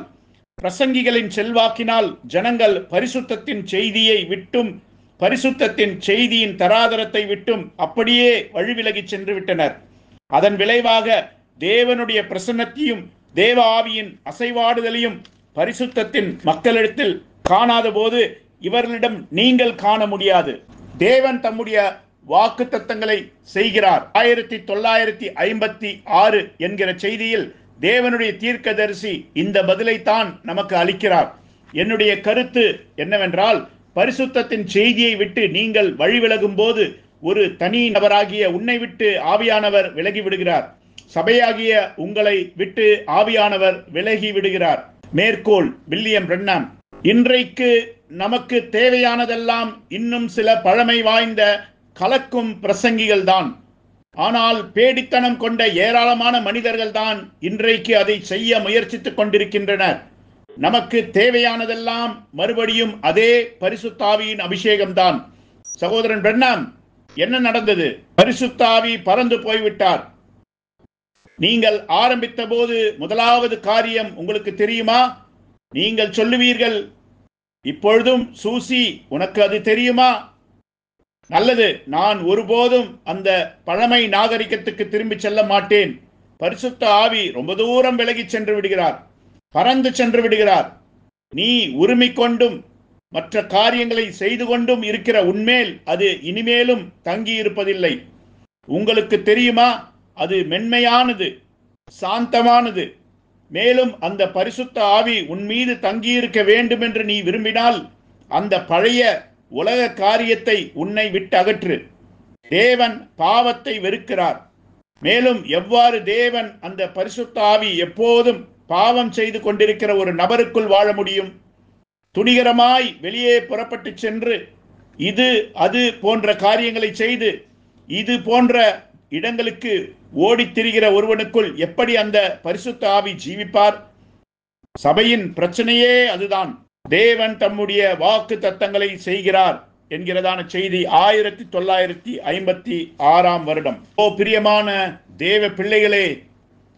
பிரசங்கிகளின் செல்வாக்கினால் ஜனங்கள் பரிசுத்தத்தின் செய்தியை விட்டும் பரிசுத்தத்தின் செய்தியின் தராதரத்தை விட்டும் அப்படியே வழிவிலகி சென்று விட்டனர். அதன் விளைவாக தேவனுடைய பிரசன்னத்தையும் தேவ ஆவியின் அசைவாடுதலையும் பரிசுத்தத்தின் மக்களிடத்தில் காணாத போது இவர்களிடம் நீங்கள் காண முடியாது. தேவன் தம்முடைய வாக்கு தத்தங்களை செய்கிறார். 1956 என்கிற செய்தியில் தேவனுடைய தீர்க்கதரிசி இந்த பதிலைத்தான் நமக்கு அளிக்கிறார். என்னுடைய கருத்து என்னவென்றால், பரிசுத்தத்தின் செய்தியை விட்டு நீங்கள் வழிவிலகும் போது ஒரு தனி நபராகிய உன்னை விட்டு ஆவியானவர் விலகி விடுகிறார். சபையாகிய உங்களை விட்டு ஆவியானவர் விலகி விடுகிறார். மேற்கோள் வில்லியம் பிரென்னாம். இன்றைக்கு நமக்கு தேவையானதெல்லாம் இன்னும் சில பழமை வாய்ந்த கலக்கும் பிரசங்கிகள் தான். ஆனால் பேடித்தனம் கொண்ட ஏராளமான மனிதர்கள் தான் இன்றைக்கு அதை செய்ய முயற்சித்துக் கொண்டிருக்கின்றனர். நமக்கு தேவையானதெல்லாம் மறுபடியும் அதே பரிசுத்த ஆவியின் அபிஷேகம்தான். சகோதரன் பிரென்னாம், என்ன நடந்தது? பரிசுத்த ஆவி பறந்து போய்விட்டார். நீங்கள் ஆரம்பித்த போது முதலாவது காரியம் உங்களுக்கு தெரியுமா? நீங்கள் சொல்லுவீர்கள், இப்பொழுதும் சூசி உனக்கு அது தெரியுமா? நல்லது, நான் ஒருபோதும் அந்த பழமை நாகரிகத்துக்கு திரும்பி செல்ல மாட்டேன். பரிசுத்த ஆவி ரொம்ப தூரம் விலகி சென்று விடுகிறார், பறந்து சென்று விடுகிறார். நீ உரிமை கொண்டும் மற்ற காரியங்களை செய்து கொண்டும் இருக்கிற உன்மேல் அது இனிமேலும் தங்கி இருப்பதில்லை. உங்களுக்கு தெரியுமா, அது மென்மையானது, சாந்தமானது. மேலும் அந்த பரிசுத்த ஆவி உன் மீது தங்கியிருக்க வேண்டும் என்று நீ விரும்பினால் அந்த பழைய உலக காரியத்தை உன்னை விட்டு அகற்று. தேவன் பாவத்தை வெறுக்கிறார். மேலும் எவ்வாறு தேவன் அந்த பரிசுத்த ஆவி எப்போதும் பாவம் செய்து கொண்டிருக்கிற ஒரு நபருக்குள் வாழ முடியும்? துணிகரமாய் வெளியே புறப்பட்டு சென்று இது அது போன்ற காரியங்களை செய்து இது போன்ற இடங்களுக்கு ஓடித் திரிகிற ஒருவனுக்குள் எப்படி அந்த பரிசுத்த ஆவி ஜீவிப்பார்? சபையின் பிரச்சனையே அதுதான். தேவன் தம்முடைய வாக்கு தத்தங்களை செய்கிறார் என்கிறதான செய்தி 1956 வருடம். ஓ பிரியமான தேவ பிள்ளைகளே,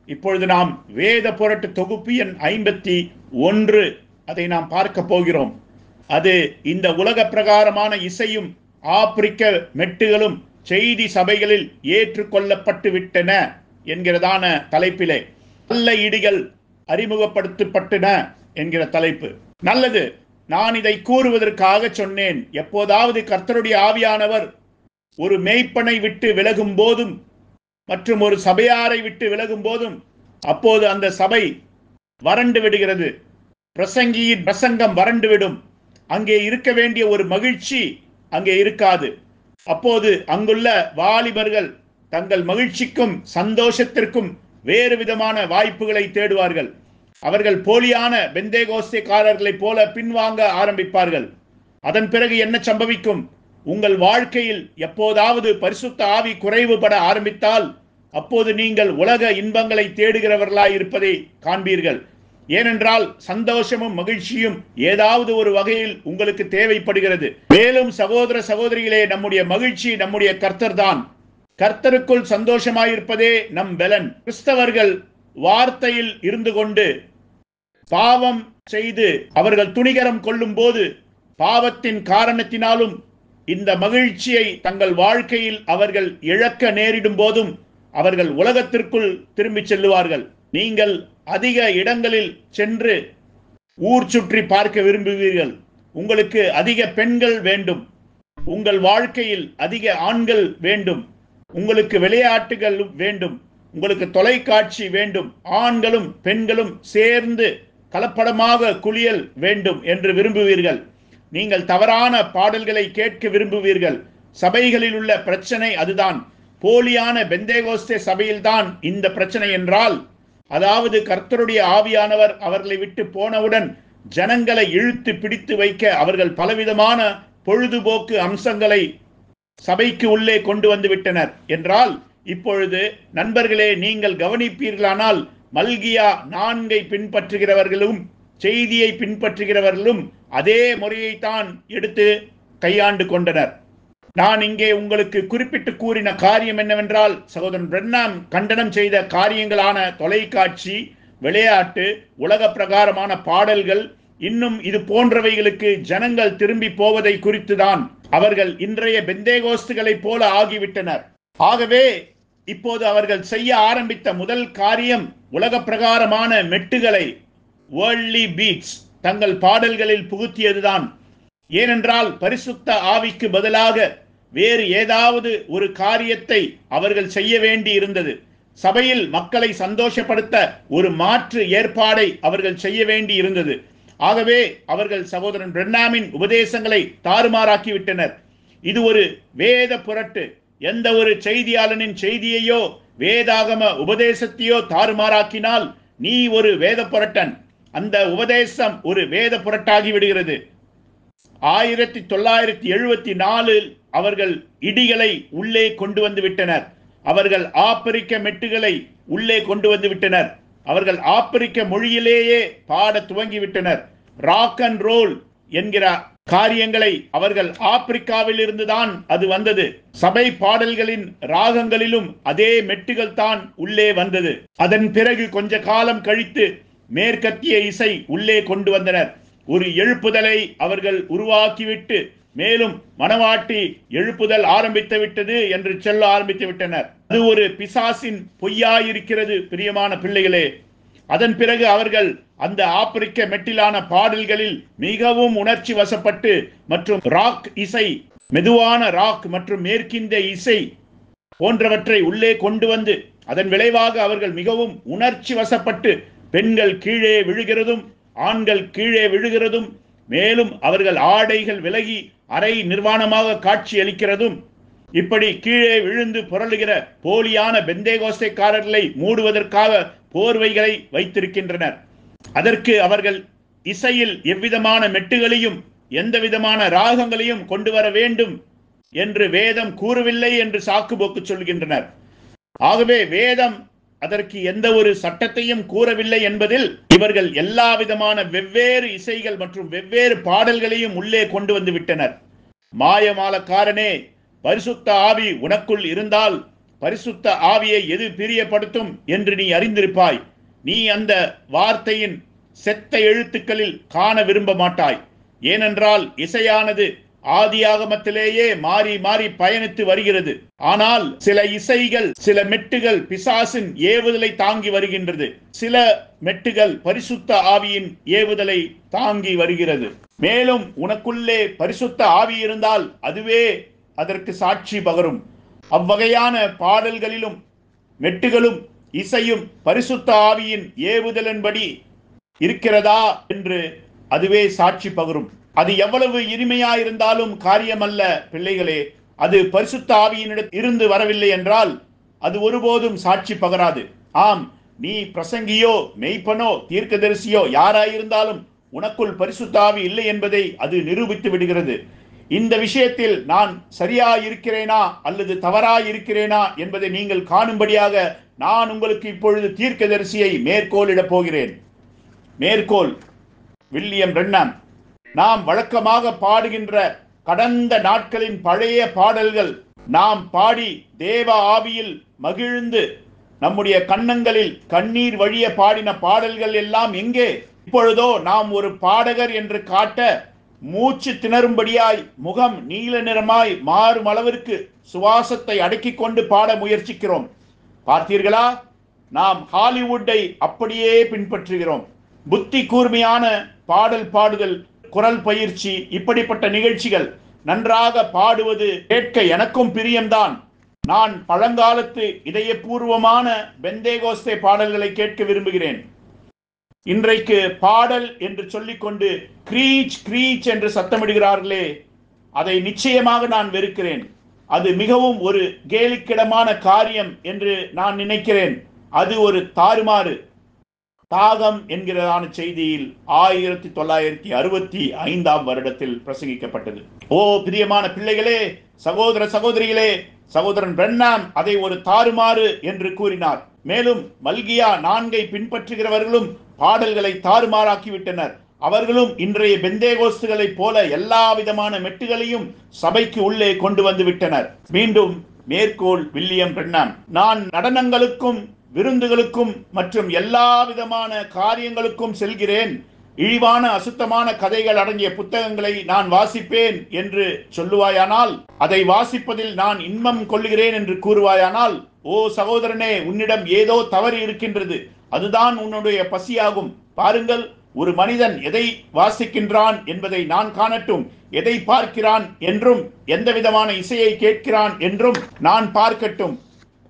இப்பொழுது நாம் வேத புரட்டு தொகுப்பு எண் 51 அதை நாம் பார்க்க போகிறோம். அது இந்த உலக பிரகாரமான இசையும் ஆப்பிரிக்க மெட்டுகளும் செய்தி சபைகளில் ஏற்றுக்கொள்ளப்பட்டு விட்டன என்கிறதான தலைப்பிலே நல்ல இடிகள் அறிமுகப்படுத்தப்பட்டன என்கிற தலைப்பு. நல்லது, நான் இதை கூறுவதற்காக சொன்னேன். எப்போதாவது கர்த்தருடைய ஆவியானவர் ஒரு மேய்ப்பனை விட்டு விலகும் போதும் மற்றும் ஒரு சபையாரை விட்டு விலகும் போதும் அப்போது அந்த சபை வறண்டு விடுகிறது. பிரசங்கியின் பிரசங்கம் வறண்டுவிடும். அங்கே இருக்க வேண்டிய ஒரு மகிழ்ச்சி அங்கே இருக்காது. அப்போது அங்குள்ள வாலிபர்கள் தங்கள் மகிழ்ச்சிக்கும் சந்தோஷத்திற்கும் வேறு விதமான வாய்ப்புகளை தேடுவார்கள். அவர்கள் போலியான பெந்தேகோஸ்தேக்காரர்களைப் போல பின்வாங்க ஆரம்பிப்பார்கள். அதன் பிறகு என்ன சம்பவிக்கும்? உங்கள் வாழ்க்கையில் எப்போதாவது பரிசுத்த ஆவி குறைவுபட ஆரம்பித்தால் அப்போது நீங்கள் உலக இன்பங்களை தேடுகிறவர்களாய் இருப்பதை காண்பீர்கள். ஏனென்றால் சந்தோஷமும் மகிழ்ச்சியும் ஏதாவது ஒரு வகையில் உங்களுக்கு தேவைப்படுகிறது. மேலும் சகோதர சகோதரிகளே, நம்முடைய மகிழ்ச்சி நம்முடைய கர்த்தர் தான். கர்த்தருக்குள் சந்தோஷமாயிருப்பதே நம் பலன். கிறிஸ்தவர்கள் வார்த்தையில் இருந்து கொண்டு பாவம் செய்து அவர்கள் துணிகரம் கொள்ளும் போது பாவத்தின் காரணத்தினாலும் இந்த மகிழ்ச்சியை தங்கள் வாழ்க்கையில் அவர்கள் இழக்க நேரிடும் போதும் அவர்கள் உலகத்திற்குள் திரும்பி செல்லுவார்கள். நீங்கள் அதிக இடங்களில் சென்று ஊர் சுற்றி பார்க்க விரும்புவீர்கள். உங்களுக்கு அதிக பெண்கள் வேண்டும், உங்கள் வாழ்க்கையில் அதிக ஆண்கள் வேண்டும், உங்களுக்கு விளையாட்டுகள் வேண்டும், உங்களுக்கு தொலைக்காட்சி வேண்டும், ஆண்களும் பெண்களும் சேர்ந்து கலப்படமாக குளியல் வேண்டும் என்று விரும்புவீர்கள். நீங்கள் தவறான பாடல்களை கேட்க விரும்புவீர்கள். சபைகளில் உள்ள பிரச்சனை அதுதான். போலியான பெந்தேகோஸ்தே சபையில்தான் இந்த பிரச்சனை என்றால், அதாவது கர்த்தருடைய ஆவியானவர் அவர்களை விட்டு போனவுடன் ஜனங்களை இழுத்து பிடித்து வைக்க அவர்கள் பலவிதமான பொழுதுபோக்கு அம்சங்களை சபைக்கு உள்ளே கொண்டு வந்து விட்டனர் என்றால், இப்பொழுது நண்பர்களே, நீங்கள் கவனிப்பீர்களானால் மல்கியா 4 பின்பற்றுகிறவர்களும் செய்தியை பின்பற்றுகிறவர்களும் அதே முறையைத்தான் எடுத்து கையாண்டு கொண்டனர். நான் இங்கே உங்களுக்கு குறிப்பிட்டு கூறின காரியம் என்னவென்றால், சகோதரன் பிரென்னாம் கண்டனம் செய்த காரியங்களான தொலைக்காட்சி, விளையாட்டு, உலக பிரகாரமான பாடல்கள், இன்னும் இது போன்றவைகளுக்கு ஜனங்கள் திரும்பி போவதை குறித்துதான். அவர்கள் இன்றைய பெந்தேகோஸ்துகளைப் போல ஆகிவிட்டனர். ஆகவே இப்போது அவர்கள் செய்ய ஆரம்பித்த முதல் காரியம் உலக பிரகாரமான மெட்டுகளை, வேர்ல்ட்லி பீட்ஸ், தங்கள் பாடல்களில் புகுத்தியதுதான். ஏனென்றால் பரிசுத்த ஆவிக்கு பதிலாக வேறு ஏதாவது ஒரு காரியத்தை அவர்கள் செய்ய வேண்டி இருந்தது. சபையில் மக்களை சந்தோஷப்படுத்த ஒரு மாற்று ஏற்பாடை அவர்கள் செய்ய வேண்டி இருந்தது. ஆகவே அவர்கள் சகோதரன் பிரென்னாமின் உபதேசங்களை தாறுமாறாக்கிவிட்டனர். இது ஒரு வேத புரட்டு. எந்த ஒரு செய்தியாளனின் செய்தியையோ வேதாகம உபதேசத்தையோ தாறுமாறாக்கினால் நீ ஒரு வேத புரட்டன். அந்த உபதேசம் ஒரு வேத புரட்டாகி விடுகிறது. 1974 அவர்கள் இடிகளை உள்ளே கொண்டு வந்து விட்டனர். அவர்கள் ஆப்பிரிக்க மெட்டுகளை உள்ளே கொண்டு வந்து விட்டனர். அவர்கள் ஆப்பிரிக்க மொழியிலேயே பாட துவங்கிவிட்டனர். ராக் அண்ட் ரோல் என்கிற காரியங்களை அவர்கள் ஆப்பிரிக்காவில் இருந்துதான் அது வந்தது. சபை பாடல்களின் ராகங்களிலும் அதே மெட்டுகள் தான் உள்ளே வந்தது. அதன் பிறகு கொஞ்ச காலம் கழித்து மேற்கத்திய இசை உள்ளே கொண்டு வந்தனர். ஒரு எழுப்புதலை அவர்கள் உருவாக்கிவிட்டு மேலும் மனவாட்டி எழுப்புதல் ஆரம்பித்து விட்டது என்று சொல்ல ஆரம்பித்து விட்டனர். அது ஒரு பிசாசின் பொய்யாயிருக்கிறது பிரியமான பிள்ளைகளே. அதன் பிறகு அவர்கள் அந்த ஆப்பிரிக்க மெட்டிலான பாடல்களில் மிகவும் உணர்ச்சி வசப்பட்டு மற்றும் ராக் இசை, மெதுவான ராக் மற்றும் மேற்கிந்திய இசை போன்றவற்றை உள்ளே கொண்டு வந்து அதன் விளைவாக அவர்கள் மிகவும் உணர்ச்சி வசப்பட்டு பெண்கள் கீழே விழுகிறதும் ஆண்கள் கீழே விழுகிறதும் மேலும் அவர்கள் ஆடைகள் விலகி அரை நிர்வாணமாக காட்சி அளிக்கிறதும் இப்படி கீழே விழுந்து புரளுகிற போலியான பெந்தேகோஸ்தேக்காரர்களை மூடுவதற்காக போர்வைகளை வைத்திருக்கின்றனர். அதற்கு அவர்கள் இசையில் எவ்விதமான மெட்டுகளையும் எந்த விதமான ராகங்களையும் கொண்டு வர வேண்டும் என்று வேதம் கூறவில்லை என்று சாக்குபோக்கு சொல்கின்றனர். ஆகவே வேதம் அதற்கு எந்த ஒரு சட்டத்தையும் கூறவில்லை என்பதில் இவர்கள் எல்லா விதமான வெவ்வேறு இசைகள் மற்றும் வெவ்வேறு பாடல்களையும் உள்ளே கொண்டு வந்து விட்டனர். மாயமாலக்காரனே, பரிசுத்த ஆவி உனக்குள் இருந்தால் பரிசுத்த ஆவியை எது பிரியப்படுத்தும் என்று நீ அறிந்திருப்பாய். நீ அந்த வார்த்தையின் செத்த எழுத்துக்களில் காண விரும்ப மாட்டாய். ஏனென்றால் இசையானது ஆதியாகமத்திலேயே மாறி மாறி பயணித்து வருகிறது. ஆனால் சில இசைகள், சில மெட்டுகள் பிசாசின் ஏவுதலை தாங்கி வருகின்றது. சில மெட்டுகள் பரிசுத்த ஆவியின் ஏவுதலை தாங்கி வருகிறது. மேலும் உனக்குள்ளே பரிசுத்த ஆவி இருந்தால் அதுவே அதற்கு சாட்சி பகரும். அவ்வகையான பாடல்களிலும் மெட்டுகளும் இசையும் பரிசுத்த ஆவியின் ஏவுதலின்படி இருக்கிறதா என்று அதுவே சாட்சி பகரும். அது எவ்வளவு இனிமையாயிருந்தாலும் காரியமல்ல பிள்ளைகளே. அது பரிசுத்த ஆவியினிடம் இருந்து வரவில்லை என்றால் அது ஒருபோதும் சாட்சி பகராது. ஆம், நீ பிரசங்கியோ மெய்ப்பனோ தீர்க்கதரிசியோ யாராயிருந்தாலும் உனக்குள் பரிசுத்த ஆவி இல்லை என்பதை அது நிரூபித்து விடுகிறது. இந்த விஷயத்தில் நான் சரியா இருக்கிறேனா அல்லது தவறா இருக்கிறேனா என்பதை நீங்கள் காணும்படியாக நான் உங்களுக்கு இப்பொழுது தீர்க்கதரிசியை மேற்கோளிடப் போகிறேன். மேற்கோள்: வில்லியம் பிரென்ஹாம். நாம் வழக்கமாக பாடுகின்ற கடந்த நாட்களின் பழைய பாடல்கள், நாம் பாடி தேவ ஆவியில் மகிழ்ந்து நம்முடைய கன்னங்களில் கண்ணீர் வழிய பாடின பாடல்கள் எல்லாம் எங்கே? இப்பொழுதோ நாம் ஒரு பாடகர் என்று காட்ட மூச்சு திணறும்படியாய் முகம் நீல நிறமாய் மாறும் அளவிற்கு சுவாசத்தை அடக்கிக் கொண்டு பாட முயற்சிக்கிறோம். பார்த்தீர்களா? நாம் ஹாலிவுட்டை அப்படியே பின்பற்றுகிறோம். புத்தி கூர்மையான பாடல் பாடுதல், குரல் பயிற்சி, இப்படிப்பட்ட நிகழ்ச்சிகள் நன்றாக பாடுவது கேட்க எனக்கும் பிரியம்தான். நான் பழங்காலத்து இதயபூர்வமான பெந்தேகோஸ்தே பாடல்களை கேட்க விரும்புகிறேன். இன்றைக்கு பாடல் என்று சொல்லிக்கொண்டு கிரீச் கிரீச் என்று சத்தமிடுகிறார்களே, அதை நிச்சயமாக நான் வெறுக்கிறேன். அது மிகவும் ஒரு கேலிக்கிடமான காரியம் என்று நான் நினைக்கிறேன். அது ஒரு தாறுமாறு. தாகம் என்கிறதான செய்தியில் 1965 வருடத்தில் பிரசங்கிக்கப்பட்டது. ஓ பிரியமான பிள்ளைகளே, சகோதர சகோதரிகளே, சகோதரன் பிரென்ஹாம் அதை ஒரு தாறுமாறு என்று கூறினார். மேலும் மல்கியா 4 பின்பற்றுகிறவர்களும் பாடல்களை தாறுமாறாக்கிவிட்டனர். அவர்களும் இன்றைய பெந்தேகோஸ்துகளை போல எல்லா விதமான மெட்டுகளையும் சபைக்கு உள்ளே கொண்டு வந்து விட்டனர். மீண்டும் மேற்கோள்: வில்லியம் பிரென்ஹாம். நான் நடனங்களுக்கும் விருந்துகளுக்கும் மற்றும் எல்லா விதமான காரியங்களுக்கும் செல்கிறேன். இழிவான அசுத்தமான கதைகள் அடங்கிய புத்தகங்களை நான் வாசிப்பேன் என்று சொல்லுவாயானால், அதை வாசிப்பதில் நான் இன்பம் கொள்ளுகிறேன் என்று கூறுவாயானால், ஓ சகோதரனே, உன்னிடம் ஏதோ தவறு இருக்கின்றது. அதுதான் உன்னுடைய பசியாகும். பாருங்கள், ஒரு மனிதன் எதை வாசிக்கின்றான் என்பதை நான் காணட்டும். எதை பார்க்கிறான் என்றும் எந்த விதமான இசையை கேட்கிறான் என்றும் நான் பார்க்கட்டும்.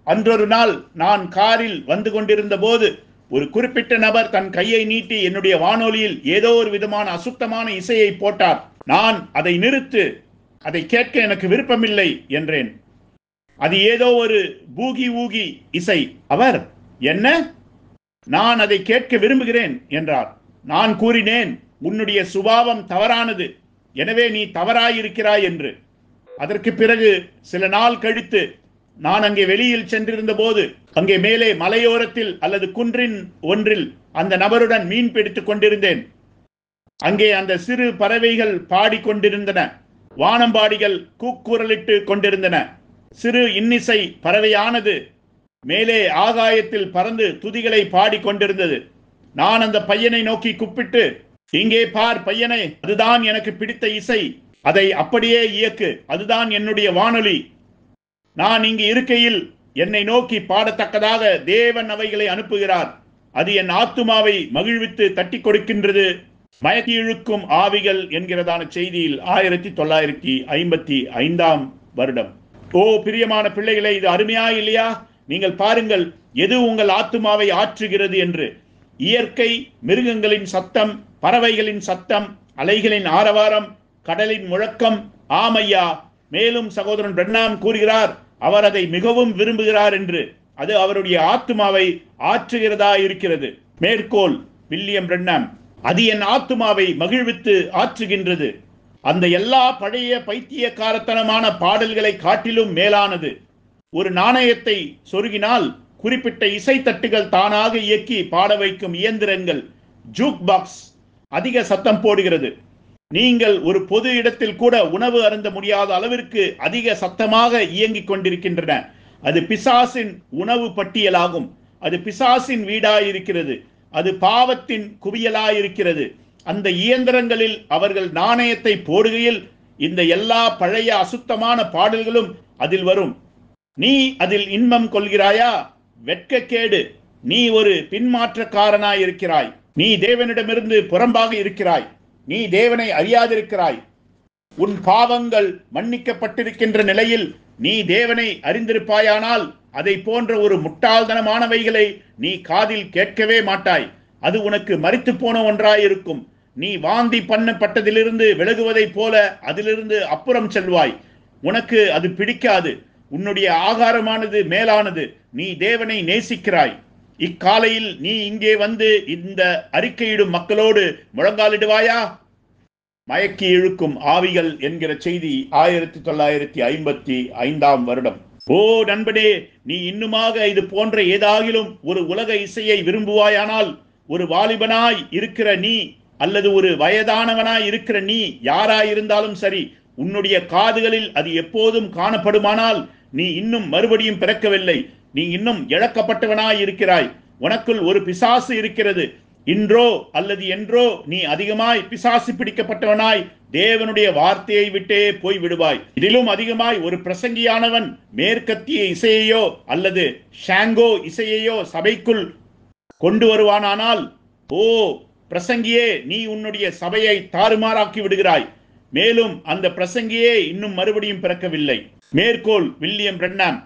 அன்றொரு நாள் நான் காரில் வந்து கொண்டிருந்த போது ஒரு குறிப்பிட்ட நபர் தன் கையை நீட்டி என்னுடைய வானொலியில் ஏதோ ஒரு விதமான அசுத்தமான இசையை போட்டார். நான் அதை நிறுத்து, அதை கேட்க எனக்கு விருப்பமில்லை என்றேன். அது ஏதோ ஒரு பூகி ஊகி இசை. அவர், என்ன? நான் அதை கேட்க விரும்புகிறேன் என்றார். நான் கூறினேன், உன்னுடைய சுபாவம் தவறானது, எனவே நீ தவறாயிருக்கிறாய் என்று. அதற்கு பிறகு சில நாள் கழித்து நான் அங்கே வெளியில் சென்றிருந்த போது அங்கே மேலே மலையோரத்தில் அல்லது குன்றின் ஒன்றில் அந்த நபருடன் மீன் பிடித்துக் கொண்டிருந்தேன். அங்கே அந்த சிறு பறவைகள் பாடிக்கொண்டிருந்தன. வானம்பாடிகள் கூக்குரலிட்டு கொண்டிருந்தன. சிறு இன்னிசை பறவையானது மேலே ஆகாயத்தில் பறந்து துதிகளை பாடிக்கொண்டிருந்தது. நான் அந்த பையனை நோக்கி கூப்பிட்டு, இங்கே பார் பையனை, அதுதான் எனக்கு பிடித்த இசை, அதை அப்படியே இயக்கு, அதுதான் என்னுடைய வானொலி. நான் இங்கு இருக்கையில் என்னை நோக்கி பாடத்தக்கதாக தேவன் அவைகளை அனுப்புகிறார். அது என் ஆத்துமாவை மகிழ்வித்து தட்டி கொடுக்கின்றது. மயக்கி இழுக்கும் ஆவிகள் என்கிறதான செய்தியில் 1955 வருடம். ஓ பிரியமான பிள்ளைகளை, இது அருமையா இல்லையா? நீங்கள் பாருங்கள், எது உங்கள் ஆத்துமாவை ஆற்றுகிறது என்று. இயற்கை, மிருகங்களின் சத்தம், பறவைகளின் சத்தம், அலைகளின் ஆரவாரம், கடலின் முழக்கம். ஆமையா, மேலும் சகோதரன் பிரண்ணாம் கூறுகிறார், அவர் அதை மிகவும் விரும்புகிறார் என்று. அது அவருடைய ஆத்துமாவை ஆற்றுகிறதா இருக்கிறது. மேற்கோள், வில்லியம் பிரண்ணாம். அது என் ஆத்துமாவை மகிழ்வித்து ஆற்றுகின்றது. அந்த எல்லா பழைய பைத்தியக்காரத்தனமான பாடல்களை காட்டிலும் மேலானது. ஒரு நாணயத்தை சொருகினால் குறிப்பிட்ட இசை தட்டுகள் தானாக இயக்கி பாட வைக்கும் இயந்திரங்கள், ஜூக் பாக்ஸ், அதிக சத்தம் போடுகிறது. நீங்கள் ஒரு பொது இடத்தில் கூட உணவு அருந்த முடியாத அளவிற்கு அதிக சத்தமாக இயங்கிக் கொண்டிருக்கின்றன. அது பிசாசின் உணவு பட்டியலாகும். அது பிசாசின் வீடாயிருக்கிறது. அது பாவத்தின் குவியலாயிருக்கிறது. அந்த இயந்திரங்களில் அவர்கள் நாணயத்தை போடுகையில் இந்த எல்லா பழைய அசுத்தமான பாடல்களும் அதில் வரும். நீ அதில் இன்பம் கொள்கிறாயா? வெட்கக்கேடு. நீ ஒரு பின்மாற்றக்காரனாயிருக்கிறாய். நீ தேவனிடமிருந்து புறம்பாக இருக்கிறாய். நீ தேவனை அறியாதிருக்கிறாய். உன் பாவங்கள் மன்னிக்கப்பட்டிருக்கின்ற நிலையில் நீ தேவனை அறிந்திருப்பாயானால் அதை போன்ற ஒரு முட்டாள்தனமானவைகளை நீ காதில் கேட்கவே மாட்டாய். அது உனக்கு மரித்து போன ஒன்றாயிருக்கும். நீ வாந்தி பண்ணப்பட்டதிலிருந்து விலகுவதைப் போல அதிலிருந்து அப்புறம் செல்வாய். உனக்கு அது பிடிக்காது. உன்னுடைய ஆகாரமானது மேலானது. நீ தேவனை நேசிக்கிறாய். இக்காலையில் நீ இங்கே வந்து இந்த அறிக்கையிடும் மக்களோடு முழங்காலிடுவாயா? மயக்கி இழுக்கும் ஆவிகள் என்கிற செய்தி 1955 வருடம். ஓ நண்பனே, நீ இன்னுமாக இது போன்ற ஏதாகிலும் ஒரு உலக இசையை விரும்புவாயானால், ஒரு வாலிபனாய் இருக்கிற நீ அல்லது ஒரு வயதானவனாய் இருக்கிற நீ யாராயிருந்தாலும் சரி, உன்னுடைய காதுகளில் அது எப்போதும் காணப்படுமானால் நீ இன்னும் மறுபடியும் பிறக்கவில்லை. நீ இன்னும் இழக்கப்பட்டவனாய் இருக்கிறாய். உனக்குள் ஒரு பிசாசு இருக்கிறது. இன்றோ அல்லது என்றோ நீ அதிகமாய் பிசாசு பிடிக்கப்பட்டவனாய் தேவனுடைய வார்த்தையை விட்டே போய் விடுவாய். இதிலும் அதிகமாய் ஒரு பிரசங்கியானவன் மேற்கத்திய இசையையோ அல்லது ஷாங்கோ இசையையோ சபைக்குள் கொண்டு வருவானானால், ஓ பிரசங்கியே, நீ உன்னுடைய சபையை தாறுமாறாக்கி விடுகிறாய். மேலும் அந்த பிரசங்கியே இன்னும் மறுபடியும் பிறக்கவில்லை. மேற்கோள், வில்லியம் பிரண்ணாம்.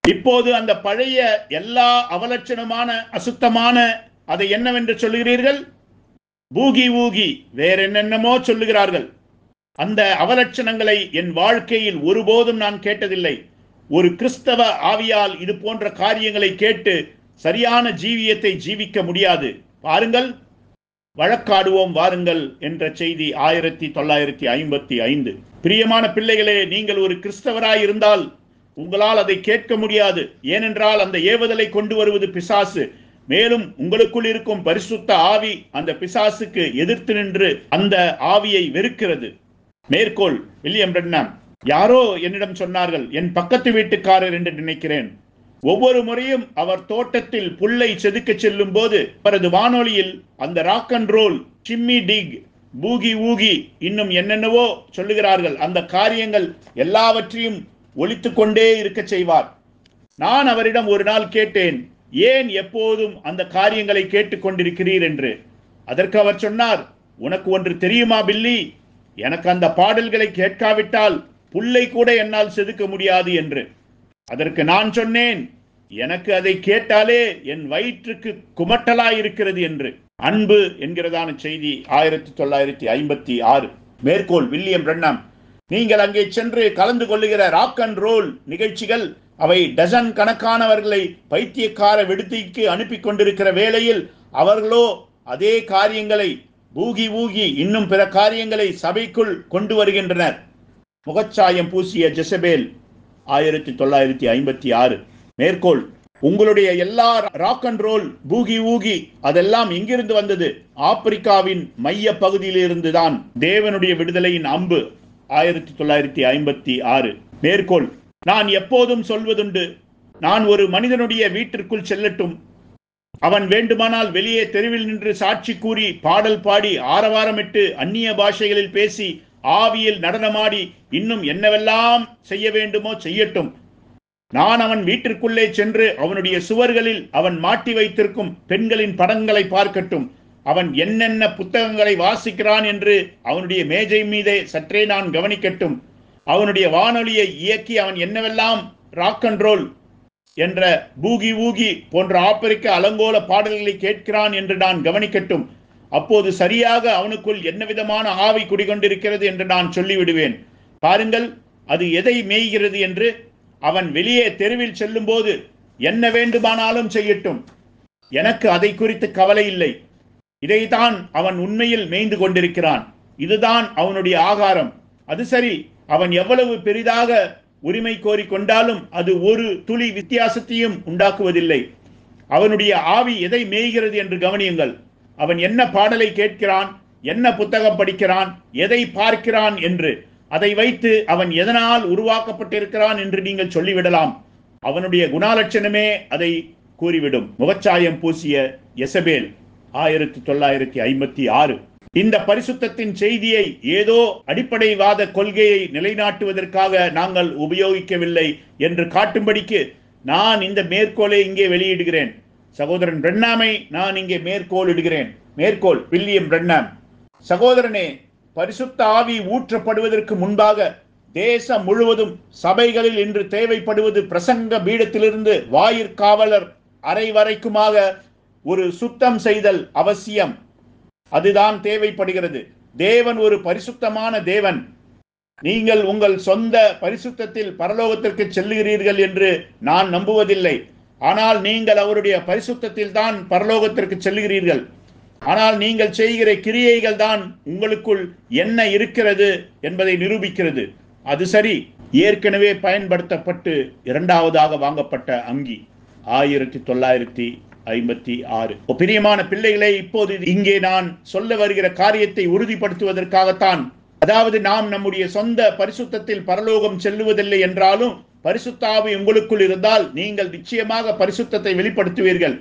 இப்போது அந்த பழைய எல்லா அவலட்சணமான அசுத்தமான அதை என்னவென்று சொல்லுகிறீர்கள்? பூகி ஊகி, வேற என்னென்னமோ சொல்லுகிறார்கள். அந்த அவலட்சணங்களை என் வாழ்க்கையில் ஒருபோதும் நான் கேட்டதில்லை. ஒரு கிறிஸ்தவ ஆவியால் இது போன்ற காரியங்களை கேட்டு சரியான ஜீவியத்தை ஜீவிக்க முடியாது. பாருங்கள், வழக்காடுவோம் வாருங்கள் என்ற செய்தி 1955. பிரியமான பிள்ளைகளே, நீங்கள் ஒரு கிறிஸ்தவராய் இருந்தால் உங்களால் அதை கேட்க முடியாது. ஏனென்றால் அந்த ஏவுதலை கொண்டு வருவது பிசாசு. மேலும் உங்களுக்குள் இருக்கும் பரிசுத்த ஆவி அந்த பிசாசுக்கு எதிர்த்து நின்று அந்த ஆவியை வெறுக்கிறது. மேற்கோள், வில்லியம் பிரண்ணாம். யாரோ என்னிடம் சொன்னார்கள், என் பக்கத்து வீட்டுக்காரர் என்று நினைக்கிறேன். ஒவ்வொரு முறையும் அவர் தோட்டத்தில் புல்லை செதுக்க செல்லும் போது அவரது வானொலியில் அந்த rock and roll, shimmy dig, boogie woogie, இன்னும் என்னென்னவோ சொல்லுகிறார்கள். அந்த காரியங்கள் எல்லாவற்றையும் ஒலித்து கொண்டே இருக்க செய்வார். நான் அவரிடம் ஒரு நாள் கேட்டேன், ஏன் எப்போதும் அந்த காரியங்களை கேட்டுக்கொண்டிருக்கிறீர் என்று. அதற்கு அவர் சொன்னார், உனக்கு ஒன்று தெரியுமா பில்லி, எனக்கு அந்த பாடல்களை கேட்காவிட்டால் புல்லை கூட என்னால் செதுக்க முடியாது என்று. அதற்கு நான் சொன்னேன், எனக்கு அதை கேட்டாலே என் வயிற்றுக்கு குமட்டலாயிருக்கிறது என்று. அன்பு என்கிறதான செய்தி 1956. மேற்கோள், வில்லியம் பிரண்ணாம். நீங்கள் அங்கே சென்று கலந்து கொள்ளுகிற ராக் அண்ட் ரோல் நிகழ்ச்சிகள் அவை டசன் கணக்கானவர்களை பைத்தியக்கார விடுதிக்கு அனுப்பி கொண்டிருக்கிற வேளையில் அவர்களோ அதே காரியங்களை பூகி ஊகி இன்னும் பிற காரியங்களை சபைக்குள் கொண்டு வருகின்றனர். முகச்சாயம் பூசிய ஜெசபேல் 1956. மேற்கோள்: உங்களுடைய எல்லா ராக் அண்ட் ரோல் பூகி ஊகி அதெல்லாம் எங்கிருந்து வந்தது? ஆப்பிரிக்காவின் மைய பகுதியிலிருந்து தான். தேவனுடைய விடுதலையின் அம்பு 1956. மேற்கோள்: நான் எப்போதும் சொல்வதுண்டு, நான் ஒரு மனிதனுடைய வீட்டிற்குள் செல்லட்டும், அவன் வேண்டுமானால் வெளியே தெருவில் நின்று சாட்சி கூறி பாடல் பாடி ஆரவாரமிட்டு அந்நிய பாஷைகளில் பேசி ஆவியில் நடனமாடி இன்னும் என்னவெல்லாம் செய்ய வேண்டுமோ செய்யட்டும். நான் அவன் வீட்டிற்குள்ளே சென்று அவனுடைய சுவர்களில் அவன் மாட்டி வைத்திருக்கும் பெண்களின் படங்களை பார்க்கட்டும். அவன் என்னென்ன புத்தகங்களை வாசிக்கிறான் என்று அவனுடைய மேஜை மீதே சற்றே நான் கவனிக்கட்டும். அவனுடைய வானொலியை இயக்கி அவன் என்னவெல்லாம் ராக் அண்ட் ரோல் என்ற பூகி ஊகி போன்ற ஆப்பிரிக்க அலங்கோல பாடல்களை கேட்கிறான் என்று நான் கவனிக்கட்டும். அப்போது சரியாக அவனுக்குள் என்ன விதமான ஆவி குடிகொண்டிருக்கிறது என்று நான் சொல்லிவிடுவேன். பாருங்கள், அது எதை மேய்கிறது என்று. அவன் வெளியே தெருவில் செல்லும் போது என்ன வேண்டுமானாலும் செய்யட்டும், எனக்கு அதை குறித்து கவலை இல்லை. இதைத்தான் அவன் உண்மையில் மேய்ந்து கொண்டிருக்கிறான். இதுதான் அவனுடைய ஆகாரம். அது சரி, அவன் எவ்வளவு பெரிதாக உரிமை கோரி கொண்டாலும் அது ஒரு துளி வித்தியாசத்தையும் உண்டாக்குவதில்லை. அவனுடைய ஆவி எதை மேய்கிறது என்று கவனியுங்கள். அவன் என்ன பாடலை கேட்கிறான், என்ன புத்தகம் படிக்கிறான், எதை பார்க்கிறான் என்று. அதை வைத்து அவன் எதனால் உருவாக்கப்பட்டிருக்கிறான் என்று நீங்கள் சொல்லிவிடலாம். அவனுடைய குணாலட்சணமே அதை கூறிவிடும். முகச்சாயம் பூசிய யெசபேல் 1956. இந்த பரிசுத்தத்தின் செய்தியை ஏதோ அடிப்படைவாத கொள்கையை நிலைநாட்டுவதற்காக நாங்கள் உபயோகிக்கவில்லை என்று காட்டும்படிக்கு நான் இந்த மேற்கோளை இங்கே வெளியிடுகிறேன். சகோதரன் பிரென்னாமை நான் இங்கே மேற்கோள் இடுகிறேன். மேற்கோள்: வில்லியம் பிரென்னாம். சகோதரனே, பரிசுத்த ஆவி ஊற்றப்படுவதற்கு முன்பாக தேசம் முழுவதும் சபைகளில் இன்று தேவைப்படுவது பிரசங்க பீடத்திலிருந்து வாயிற்காவலர் அறை வரைக்குமாக ஒரு சுத்தம் செய்தல் அவசியம். அதுதான் தேவைப்படுகிறது. தேவன் ஒரு பரிசுத்தமான தேவன். நீங்கள் உங்கள் சொந்த பரிசுத்தத்தில் பரலோகத்திற்கு செல்லுகிறீர்கள் என்று நான் நம்புவதில்லை. ஆனால் நீங்கள் அவருடைய பரிசுத்தத்தில் தான் பரலோகத்திற்கு செல்லுகிறீர்கள். ஆனால் நீங்கள் செய்கிற கிரியைகள் தான் உங்களுக்குள் என்ன இருக்கிறது என்பதை நிரூபிக்கிறது. அது சரி, ஏற்கனவே பயன்படுத்தப்பட்டு இரண்டாவதாக வாங்கப்பட்ட அங்கி 1956. பிரியமான பிள்ளைகளே, இப்போது இங்கே நான் சொல்ல வருகிற காரியத்தை உறுதிப்படுத்துவதற்காகத்தான். அதாவது நாம் நம்முடைய சொந்த பரிசுத்தத்தில் பரலோகம் செல்லுவதில்லை என்றாலும் பரிசுத்த ஆவி உங்களுக்குள் இருந்தால் நீங்கள் நிச்சயமாக பரிசுத்தத்தை வெளிப்படுத்துவீர்கள்.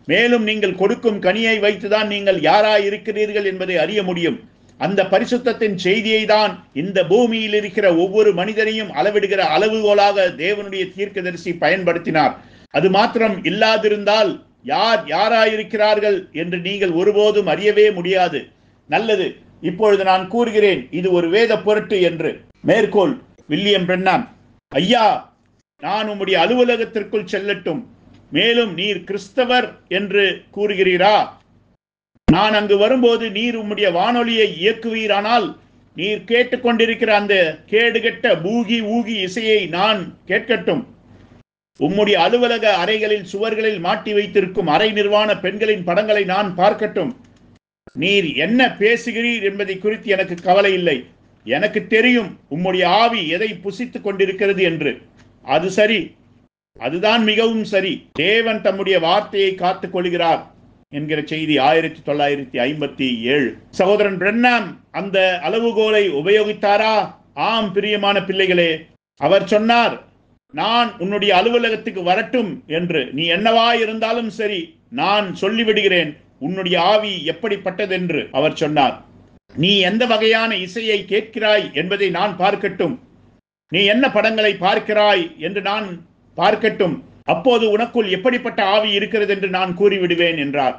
மேலும் நீங்கள் கொடுக்கும் கனியை வைத்துதான் நீங்கள் யாராய் இருக்கிறீர்கள் என்பதை அறிய முடியும். அந்த பரிசுத்தத்தின் செய்தியை தான் இந்த பூமியில் இருக்கிற ஒவ்வொரு மனிதனையும் அளவிடுகிற அளவுகோலாக தேவனுடைய தீர்க்கதரிசி பயன்படுத்தினார். அது மாத்திரம் இல்லாதிருந்தால் யார் யாராயிருக்கிறார்கள் என்று நீங்கள் ஒருபோதும் அறியவே முடியாது. நல்லது, இப்பொழுது நான் கூறுகிறேன், இது ஒரு வேத பொருட்டு என்று. மேற்கோள்: வில்லியம் பிரென்னாம். ஐயா, நான் உம்முடைய அலுவலகத்திற்குள் செல்லட்டும். மேலும் நீர் கிறிஸ்தவர் என்று கூறுகிறீரா? நான் அங்கு வரும்போது நீர் உம்முடைய வானொலியை இயக்குவீரானால் நீர் கேட்டுக்கொண்டிருக்கிற அந்த கேடுகெட்ட பூகி ஊகி இசையை நான் கேட்கட்டும். உம்முடைய அலுவலக அறைகளில் சுவர்களில் மாட்டி வைத்திருக்கும் அரை நிர்வாண பெண்களின் படங்களை நான் பார்க்கட்டும். நீர் என்ன பேசுகிறீர் என்பதை குறித்து எனக்கு கவலை இல்லை. எனக்கு தெரியும் உம்முடைய ஆவி எதை புசித்துக் கொண்டிருக்கிறது என்று. அது சரி, அதுதான் மிகவும் சரி. தேவன் தம்முடைய வார்த்தையை காத்துக் கொள்கிறார் என்கிற செய்தி 1957. சகோதரன் பிரென்னாம் அந்த அளவுகோலை உபயோகித்தாரா? ஆம் பிரியமான பிள்ளைகளே. அவர் சொன்னார், நான் உன்னுடைய அலுவலகத்துக்கு வரட்டும் என்று. நீ என்னவா இருந்தாலும் சரி, நான் சொல்லிவிடுகிறேன் உன்னுடைய ஆவி எப்படிப்பட்டதென்று அவர் சொன்னார். நீ எந்த வகையான இசையை கேட்கிறாய் என்பதை நான் பார்க்கட்டும். நீ என்ன படங்களை பார்க்கிறாய் என்று நான் பார்க்கட்டும். அப்போது உனக்குள் எப்படிப்பட்ட ஆவி இருக்கிறது என்று நான் கூறிவிடுவேன் என்றார்.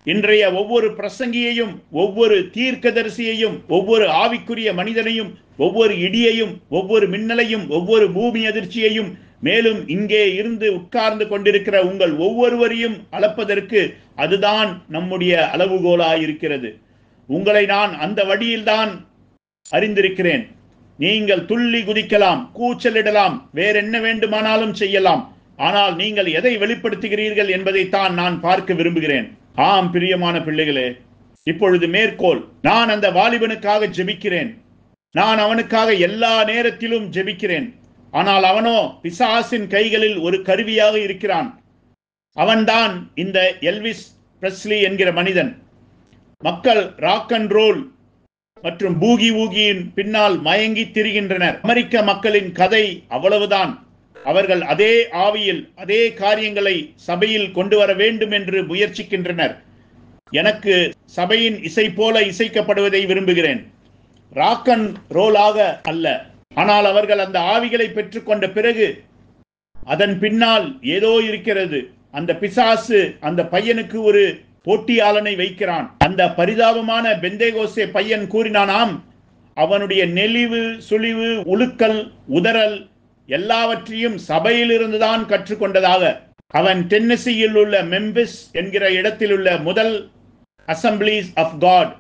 இன்றைய ஒவ்வொரு பிரசங்கியையும், ஒவ்வொரு தீர்க்கதரிசியையும், ஒவ்வொரு ஆவிக்குரிய மனிதனையும், ஒவ்வொரு இடியையும், ஒவ்வொரு மின்னலையும், ஒவ்வொரு பூமி அதிர்ச்சியையும், மேலும் இங்கே இருந்து உட்கார்ந்து கொண்டிருக்கிற உங்கள் ஒவ்வொருவரையும் அளப்பதற்கு அதுதான் நம்முடைய அளவுகோலாயிருக்கிறது. உங்களை நான் அந்த வழியில்தான் அறிந்திருக்கிறேன். நீங்கள் துள்ளி குதிக்கலாம், கூச்சலிடலாம், வேற என்ன வேண்டுமானாலும் செய்யலாம். ஆனால் நீங்கள் எதை வெளிப்படுத்துகிறீர்கள் என்பதைத்தான் நான் பார்க்க விரும்புகிறேன். ஆம் பிரியமான பிள்ளைகளே, இப்பொழுது மேற்கோள். நான் அந்த வாலிபனுக்காக ஜெபிக்கிறேன். நான் அவனுக்காக எல்லா நேரத்திலும் ஜெபிக்கிறேன். ஆனால் அவனோ பிசாசின் கைகளில் ஒரு கருவியாக இருக்கிறான். அவன்தான் இந்த எல்விஸ் பிரெஸ்லி என்கிற மனிதன். மக்கள் ராக் அண்ட் ரோல் மற்றும் பூகி ஊகியின் பின்னால் மயங்கி திரிகின்றனர். அமெரிக்க மக்களின் கதை அவ்வளவுதான். அவர்கள் அதே ஆவியில் அதே காரியங்களை சபையில் கொண்டு வர வேண்டும் என்று முயற்சிக்கின்றனர். எனக்கு சபையின் இசை போல இசைக்கப்படுவதை விரும்புகிறேன், ராக் அண்ட் ரோலாக அல்ல. ஆனால் அவர்கள் அந்த ஆவிகளை பெற்றுக்கொண்ட பிறகு அதன் பின்னால் ஏதோ இருக்கிறது. அந்த பிசாசு அந்த பையனுக்கு ஒரு போட்டியாளனை வைக்கிறான். அந்த பரிதாபமான பெந்தேகோசே பையன் கூறினானாம், அவனுடைய நெளிவு சுழிவு உலுக்கல் உதறல் எல்லாவற்றையும் சபையிலிருந்துதான் கற்றுக்கொண்டதாக. அவன் டென்னசியில் உள்ள மெம்பிஸ் என்கிற இடத்தில் உள்ள முதல் அசம்பிளிஸ் ஆஃப் காட்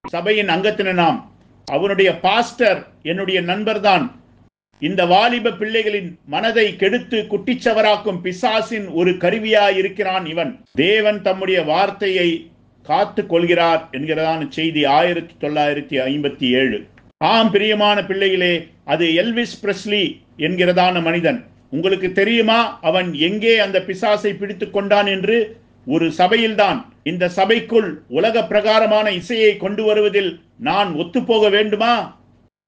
சபையின் அங்கத்தினாம். அவனுடைய பாஸ்டர் என்னுடைய நண்பர் தான். இந்த வாலிப பிள்ளைகளின் மனதை கெடுத்து குட்டிச்சவராக்கும் பிசாசின் ஒரு கருவியாய் இருக்கிறான் இவன். தேவன் தம்முடைய வார்த்தையை காத்து கொள்கிறார் என்கிறதான செய்தி 1957. ஆம் பிரியமான பிள்ளைகளே, அது எல்விஸ் பிரெஸ்லி என்கிறதான மனிதன். உங்களுக்கு தெரியுமா அவன் எங்கே அந்த பிசாசை பிடித்துக் கொண்டான் என்று? ஒரு சபையில்தான். இந்த சபைக்குள் உலக பிரகாரமான இசையை கொண்டு வருவதில் நான் ஒத்துப்போக வேண்டுமா?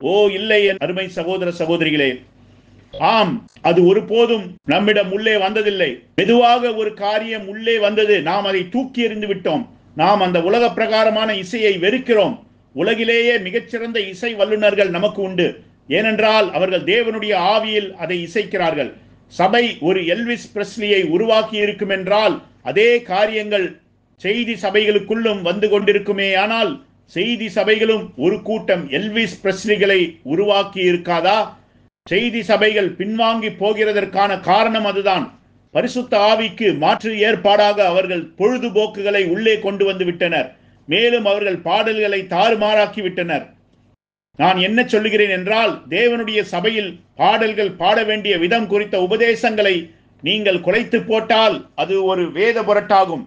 ஓ இல்லை என் அருமை சகோதர சகோதரிகளே. ஆம், அது ஒருபோதும் நம்மிடம் உள்ளே வந்ததில்லை. மெதுவாக ஒரு காரியம் உள்ளே வந்தது, நாம் அதை தூக்கி எறிந்து விட்டோம். நாம் அந்த உலக பிரகாரமான இசையை வெறுக்கிறோம். உலகிலேயே மிகச்சிறந்த இசை வல்லுநர்கள் நமக்கு உண்டு. ஏனென்றால் அவர்கள் தேவனுடைய ஆவியில் அதை இசைக்கிறார்கள். சபை ஒரு எல்விஸ் பிரெஸ்லியை உருவாக்கி இருக்கும் என்றால் அதே காரியங்கள் செய்தி சபைகளுக்குள்ளும் வந்து கொண்டிருக்குமே. ஆனால் செய்தி சபைகளும் ஒரு கூட்டம் எல்விஸ் பிரெஸ்லிகளை உருவாக்கி இருக்காதா? செய்தி சபைகள் பின்வாங்கி போகிறதற்கான காரணம் அதுதான். பரிசுத்த ஆவிக்கு மாற்று ஏற்பாடாக அவர்கள் பொழுதுபோக்குகளை உள்ளே கொண்டு வந்து விட்டனர். மேலும் அவர்கள் பாடல்களை தாறுமாறாக்கி விட்டனர். நான் என்ன சொல்லுகிறேன் என்றால், தேவனுடைய சபையில் பாடல்கள் பாட வேண்டிய விதம் குறித்த உபதேசங்களை நீங்கள் குலைத்து போட்டால் அது ஒரு வேத புரட்டாகும்.